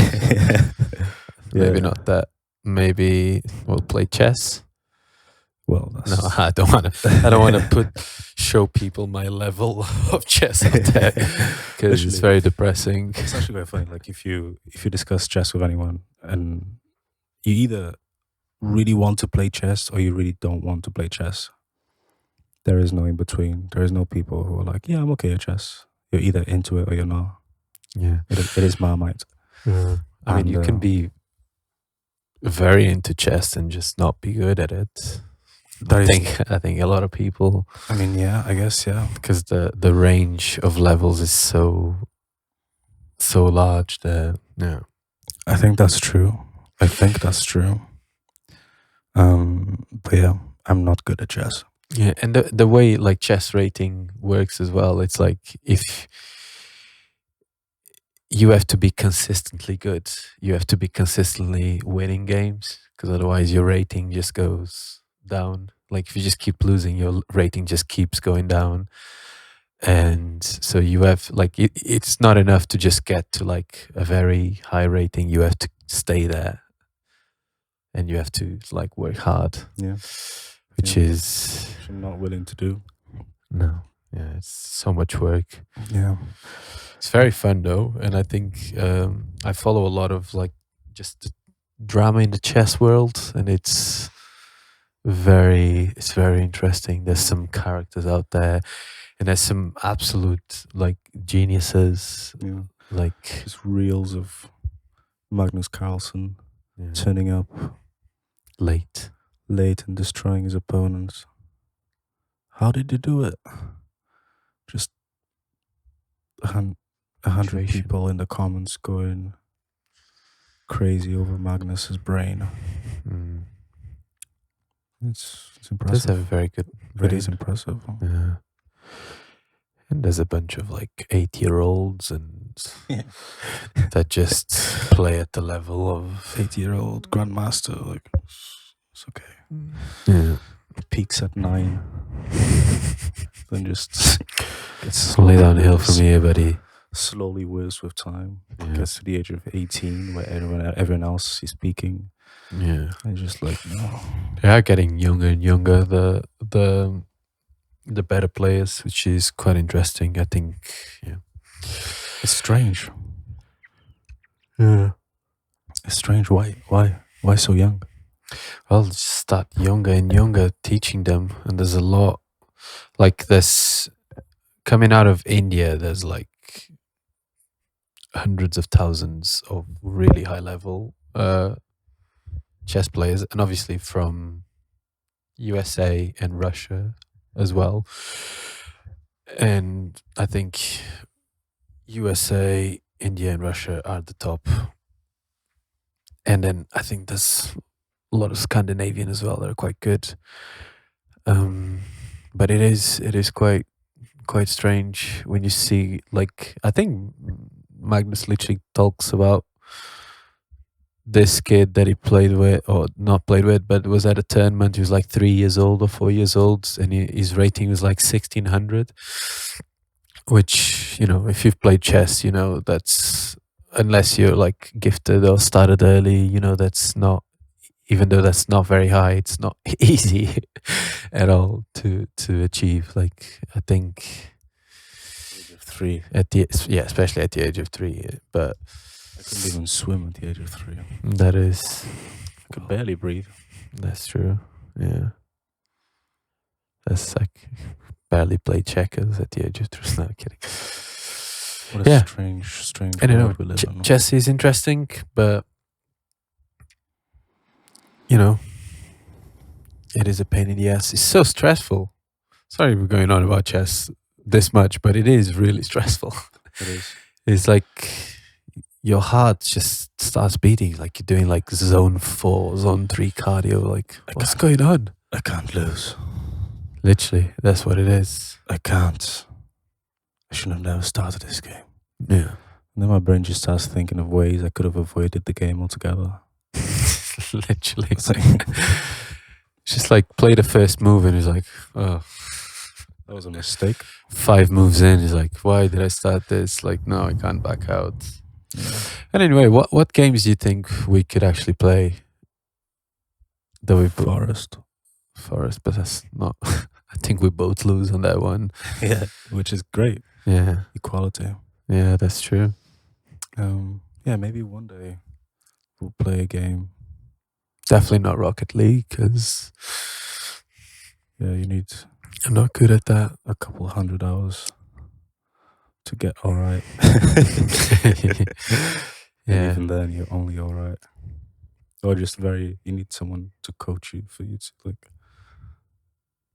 Maybe not that. Maybe we'll play chess. Well, that's No, I don't want to. I don't want to show people my level of chess out there because it's Literally. very depressing. It's actually very funny. Like if you discuss chess with anyone, and you either really want to play chess or you really don't want to play chess. There is no in between. There is no people who are like, yeah, I'm okay at chess. You're either into it or you're not. Yeah, It is Marmite. I mean, you can be very into chess and just not be good at it. I think a lot of people. I mean, yeah, I guess, yeah, because the range of levels is so large that yeah. I think that's true. But yeah, I'm not good at chess. Yeah, and the way like chess rating works as well, it's like if you have to be consistently good, you have to be consistently winning games, because otherwise your rating just goes down. Like if you just keep losing, your rating just keeps going down. And so you have like it's not enough to just get to like a very high rating. You have to stay there, and you have to like work hard. Yeah, which is I'm not willing to do. No, yeah, it's so much work. Yeah, it's very fun though, and I think I follow a lot of like just the drama in the chess world, and it's very interesting. There's some characters out there, and there's some absolute like geniuses. Yeah, like just reels of Magnus Carlsen turning up late and destroying his opponents. How did you do it? Just 100 people in the comments going crazy over Magnus's brain. It's impressive. Does have a very good brain. It is impressive. Yeah. And there's a bunch of like 8-year-olds and that just play at the level of 8-year-old grandmaster. Like it's okay. Yeah. Peaks at 9. Then just gets lay downhill from here, buddy. Slowly worse with time. Gets to the age of 18 where everyone else is peaking. Yeah. And just like no. They are getting younger and younger, the better players, which is quite interesting, I think. Yeah. It's strange. Yeah. It's strange. Why so young? Well, just start younger and younger, teaching them. And there's a lot, like this, coming out of India, there's like hundreds of thousands of really high level chess players. And obviously from USA and Russia as well. And I think USA, India and Russia are the top. And then I think there's a lot of Scandinavian as well that are quite good. But it is quite strange when you see, like, I think Magnus literally talks about this kid that he played with, or not played with, but was at a tournament. He was like 3 years old or 4 years old, and his rating was like 1600, which, you know, if you've played chess, you know, that's, unless you're like gifted or started early, you know, that's not, even though that's not very high, it's not easy at all to achieve. Like, I think Age of 3. Especially at the age of 3. But I couldn't even swim at the age of 3. That is, I could barely breathe. That's true. Yeah, that's like barely play checkers at the age of 3. No, kidding. What a strange I don't know. world we live in. Chess is interesting, but you know, it is a pain in the ass. It's so stressful. Sorry we're going on about chess this much, but it is really stressful. It is. It's like your heart just starts beating, like you're doing like zone 4, zone 3 cardio. Like, what's going on? I can't lose. Literally, that's what it is. I can't. I should have never started this game. Yeah. And then my brain just starts thinking of ways I could have avoided the game altogether. Literally. It's just like play the first move and he's like, oh, that was a mistake. 5 moves in, he's like, why did I start this? Like, no, I can't back out. Yeah. And anyway, what games do you think we could actually play? That we Forest. for us, but that's not. I think we both lose on that one. Yeah, which is great. Yeah, Equality. yeah, that's true. Yeah, maybe one day we'll play a game. Definitely not Rocket League because Yeah, you need I'm not good at that. a couple 100 hours to get all right. And Yeah, even then, you're only all right. Or just you need someone to coach you for you to like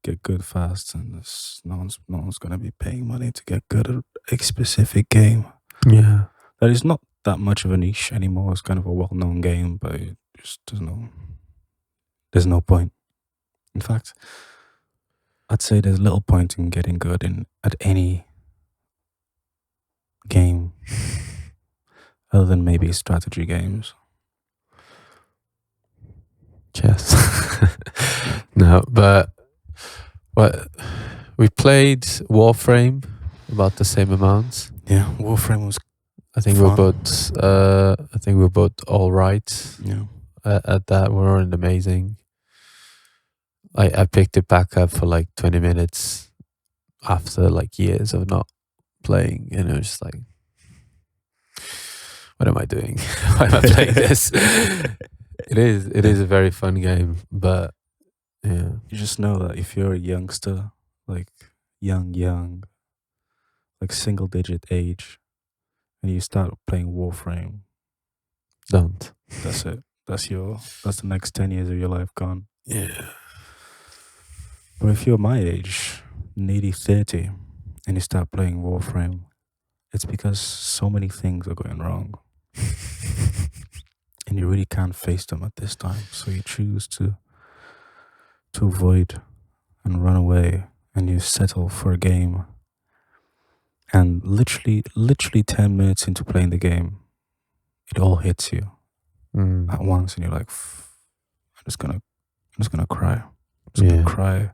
get good fast, and no one's gonna be paying money to get good at a specific game. yeah. That is not that much of a niche anymore. It's kind of a well-known game, but it just there's no point. In fact, I'd say there's little point in getting good at any game other than maybe strategy games. Chess. No, but what we played Warframe about the same amount. Yeah, Warframe was I think fun. we're both all right yeah. at that. We weren't amazing. I picked it back up for like 20 minutes after like years of not playing, and it was just like, what am I doing? Why am I playing this? It is a very fun game, but yeah, You just know that if you're a youngster, like young, like single digit age, and you start playing Warframe, don't. that's it. That's the next 10 years of your life gone. Yeah. But if you're my age, nearly 30, and you start playing Warframe, it's because so many things are going wrong. And you really can't face them at this time. So you choose to avoid and run away, and you settle for a game. And literally 10 minutes into playing the game, it all hits you at once, and you're like, I'm just gonna cry. I'm just gonna cry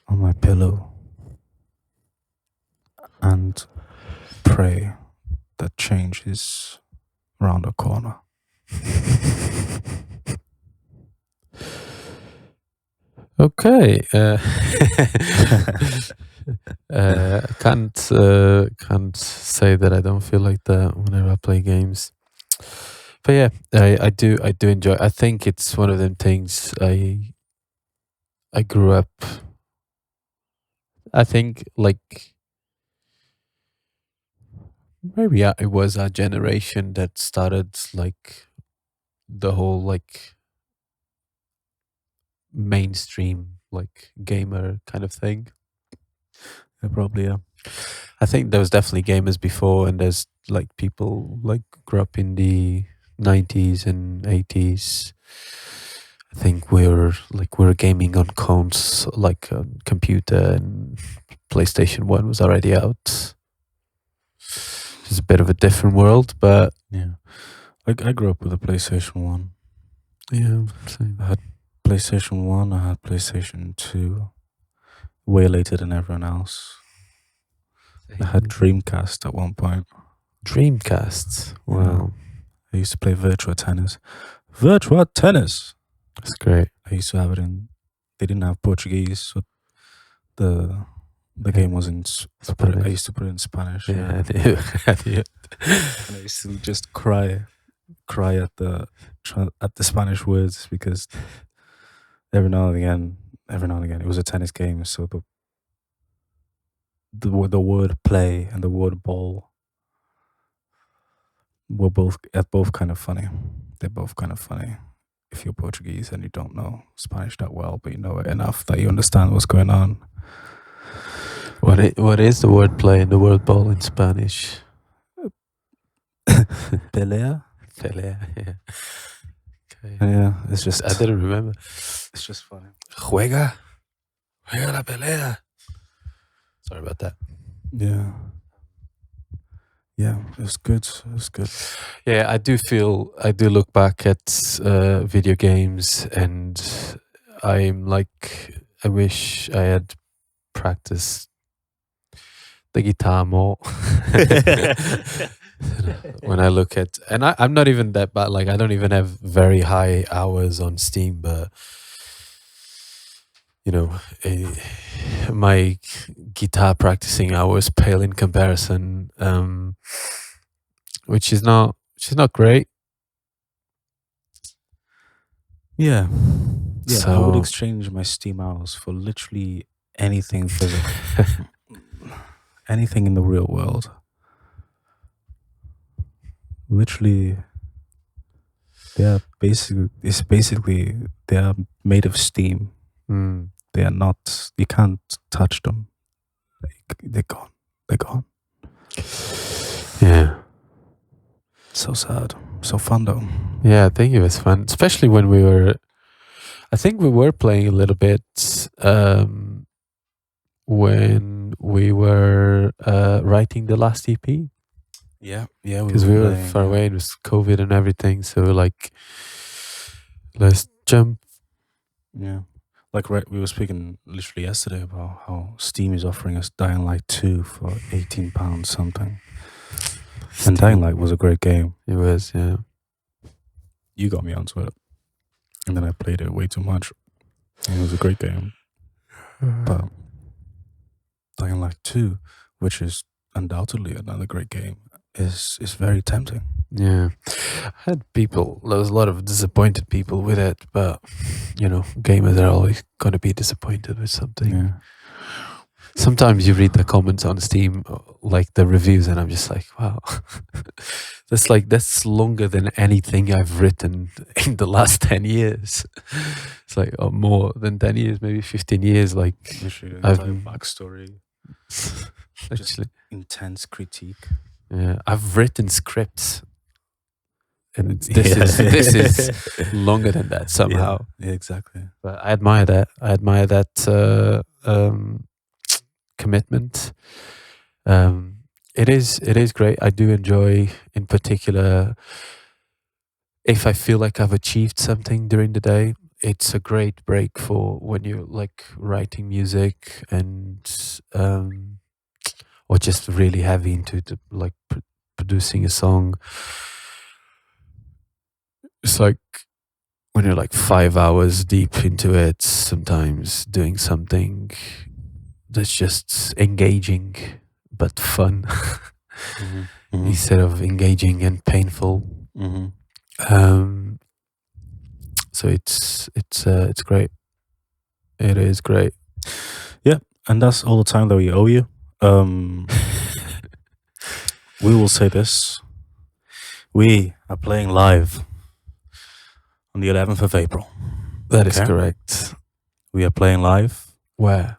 on my pillow and pray that change is around the corner. Okay. Can't say that I don't feel like that whenever I play games. But yeah, I do enjoy. I think it's one of them things. I grew up. I think like maybe it was our generation that started like the whole like mainstream like gamer kind of thing. Yeah, probably, yeah. I think there was definitely gamers before, and there's like people like grew up in the 90s and 80s. I think we're gaming on like computer, and PlayStation 1 was already out. It's a bit of a different world, but Yeah. Like I grew up with a PlayStation 1. yeah, same. I had PlayStation 1, I had PlayStation 2, way later than everyone else. I had Dreamcast at one point. Dreamcast. Wow, I used to play Virtua Tennis. Virtua Tennis! that's great. I used to have it they didn't have Portuguese, so the game was in Spanish. I used to put it in Spanish. Yeah, I do. And I used to just cry at the Spanish words, because every now and again it was a tennis game, so the word play and the word ball are both kind of funny. They're both kind of funny if you're Portuguese and you don't know Spanish that well, but you know it enough that you understand what's going on. What is the word play and the word ball in Spanish? Pelea? Pelea, yeah. Okay. Yeah, it's just I didn't remember. it's just funny. Juega la pelea. Sorry about that. Yeah. Yeah, it was good. It was good. Yeah, I do look back at video games, and I'm like, I wish I had practiced the guitar more. When I look at, and I'm not even that bad, like I don't even have very high hours on Steam, but you know, my guitar practicing hours pale in comparison, which is not great. Yeah. Yeah, I would So exchange my Steam hours for literally anything physical. Anything in the real world. Literally, basically they are made of steam. They are not, you can't touch them. They're gone. They're gone. yeah. So sad. So fun though. Yeah, I think it was fun, especially when we were. I think we were playing a little bit when we were writing the last EP, Yeah, because we were far away. It was COVID and everything, so we're like, let's jump. Yeah. Like we were speaking literally yesterday about how Steam is offering us Dying Light 2 for £18 something. And Dying Light was a great game. It was, yeah. You got me onto it. And then I played it way too much. And it was a great game. But Dying Light 2, which is undoubtedly another great game, is very tempting. Yeah. I had people, there was a lot of disappointed people with it, but, you know, gamers are always going to be disappointed with something. Yeah. Sometimes you read the comments on Steam, like the reviews, and I'm just like, wow, that's longer than anything I've written in the last 10 years. It's like, oh, more than 10 years, maybe 15 years. Like, Literally an I've entire backstory. actually, Intense critique. yeah, I've written scripts, and this is longer than that somehow. Yeah, exactly. But I admire that. I admire that commitment. It is great. I do enjoy, in particular, if I feel like I've achieved something during the day. It's a great break for when you're like writing music and or just really heavy into like producing a song. It's like when you're like 5 hours deep into it, sometimes doing something that's just engaging but fun, instead of engaging and painful. So it's great. It is great. Yeah, and that's all the time that we owe you. We will say this: we are playing live on the 11th of April. That is Okay. correct. We are playing live Where?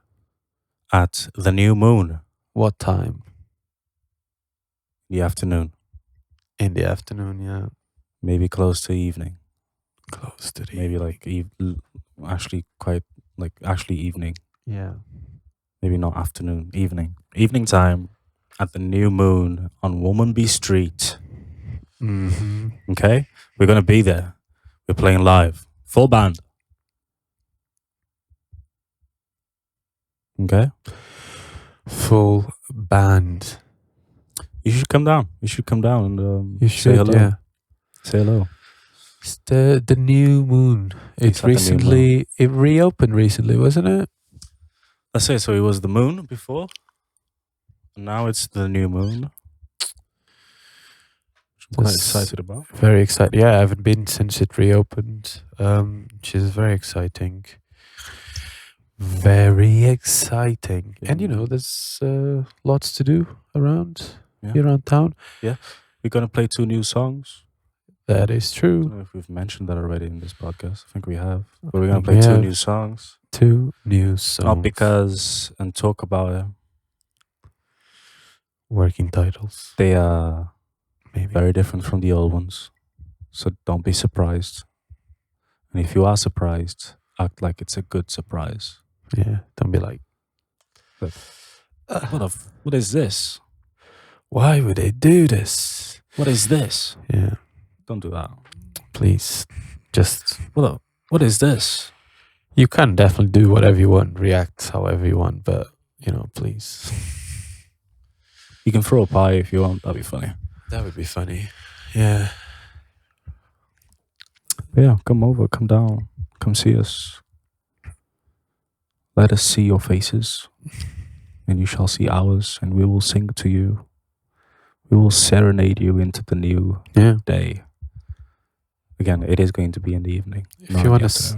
at the New Moon What time? in the afternoon, In the afternoon, yeah. maybe close to evening, Close to the maybe like actually evening, yeah. maybe not afternoon, evening time at the New Moon on Womanby Street. Mm-hmm. Okay, we're gonna be there. We're playing live, full band. Okay, Full band. you should come down. You should come down and You say should, hello. yeah. Say hello. It's the New Moon. It's at the New Moon. It reopened recently, wasn't it? Let's say so. It was the Moon before, and now it's the New Moon. Which I'm quite That's excited about. Very exciting. Yeah, I haven't been since it reopened. Which is very exciting. Very exciting. Yeah. And you know, there's lots to do around Yeah. here around town. We're gonna play 2 new songs. That is I true. don't know if we've mentioned that already in this podcast. I think we have. But we're gonna think play we 2 have. new songs. 2 new songs. Not because and talk about it. Working titles. They are Maybe. very different from the old ones. So don't be surprised. And if you are surprised, act like it's a good surprise. Yeah. Don't be like, What is this? why would they do this? What is this? Yeah. Don't do that. Please. Just What is this? you can definitely do whatever you want, react however you want, but you know, please. You can throw a pie if you want. That'd be funny. That would be funny. Yeah. But yeah, come over, come down, come see us. Let us see your faces, and you shall see ours, and we will sing to you. We will serenade you into the new day. Again, it is going to be in the evening. If you want us,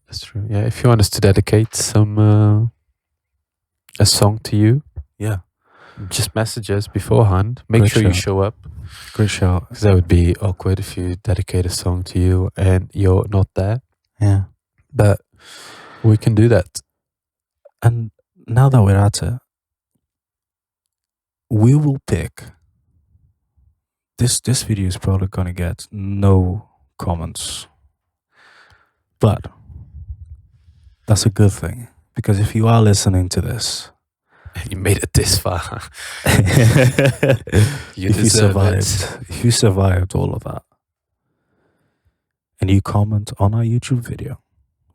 that's true. Yeah, if you want us to dedicate a song to you, just message us beforehand. Make Great sure you shout. show up. Great shout. Because that would be awkward if you dedicate a song to you and you're not there. Yeah. But we can do that. And now that we're at it, we will pick. This video is probably gonna get no comments, but that's a good thing, because if you are listening to this, You made it this far. if you survived all of that, and you comment on our YouTube video,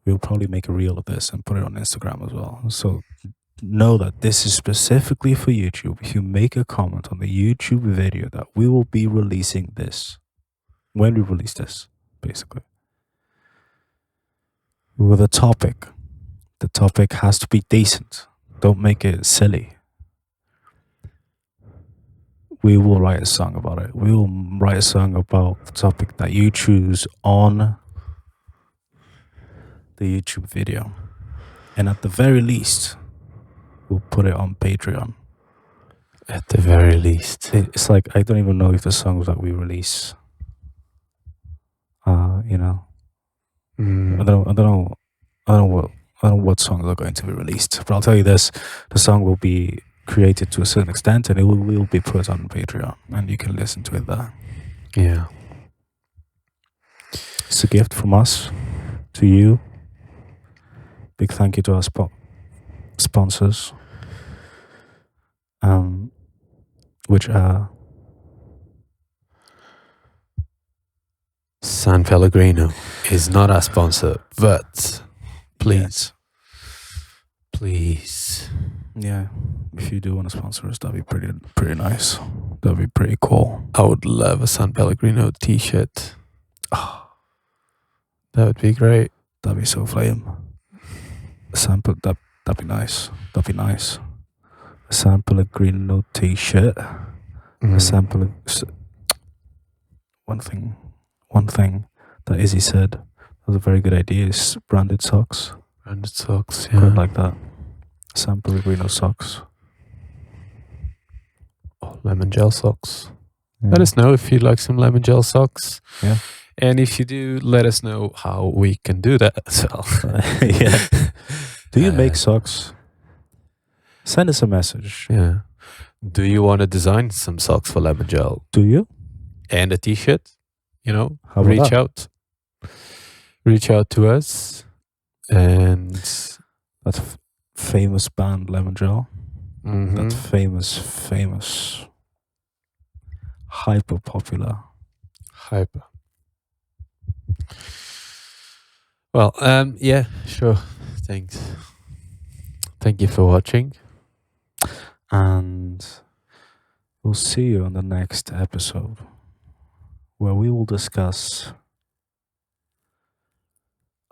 we'll probably make a reel of this and put it on Instagram as well. So know that this is specifically for YouTube. If you make a comment on the YouTube video, that we will be releasing this when we release this, basically, with a topic. The topic has to be decent. Don't make it silly. We will write a song about it. We will write a song about the topic that you choose on the YouTube video. And at the very least, we'll put it on Patreon. At the very least. It's like, I don't even know if the songs that we release, you know, I don't know what songs are going to be released, but I'll tell you this: the song will be created to a certain extent, and it will be put on Patreon, and you can listen to it there. Yeah, it's a gift from us to you. Big thank you to our sponsors, which are San Pellegrino is not our sponsor, but please. Yeah, if you do want to sponsor us, that'd be pretty nice. That'd be pretty cool. I would love a San Pellegrino t-shirt. Oh, that would be great. That'd be so flame. A sample, that'd be nice. That'd be nice. A San Pellegrino t-shirt. A sample. One thing that Izzy said was a very good idea is branded socks. Branded socks, yeah. Quite like that. San Pellegrino socks. Oh, lemon gel socks. Yeah. Let us know if you'd like some lemon gel socks. Yeah. And if you do, let us know how we can do that as well. Yeah. Do you make socks? Send us a message. Yeah. Do you want to design some socks for lemon gel? Do you? And a t-shirt? You know, reach out to us. And that famous band Lemon Gel, that famous, hyper popular. Well, yeah, sure. Thanks. Thank you for watching. And we'll see you on the next episode, where we will discuss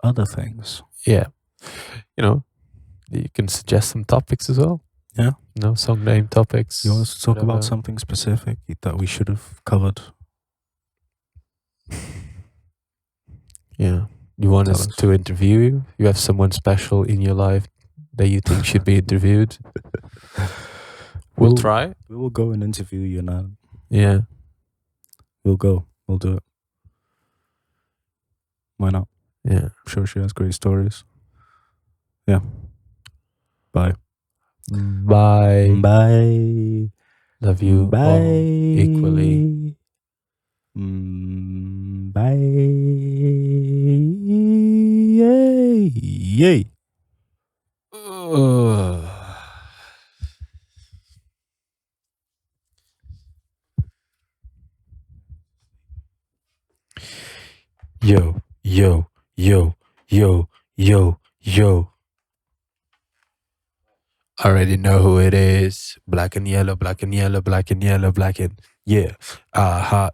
other things. Yeah. You know, you can suggest some topics as well. Yeah. No song name topics. You want us to talk about something specific that we should have covered? Yeah. You want us to interview you? You have someone special in your life that you think should be interviewed? We'll try. We will go and interview you now. Yeah. We'll go. We'll do it. Why not? Yeah. I'm sure she has great stories. Yeah. Bye. Bye. Bye. Love you all equally. Bye. Yay. Yo, yo, yo, yo, yo, yo. Already know who it is. Black and yellow, black and yellow, black and yellow, black and yeah. Hot.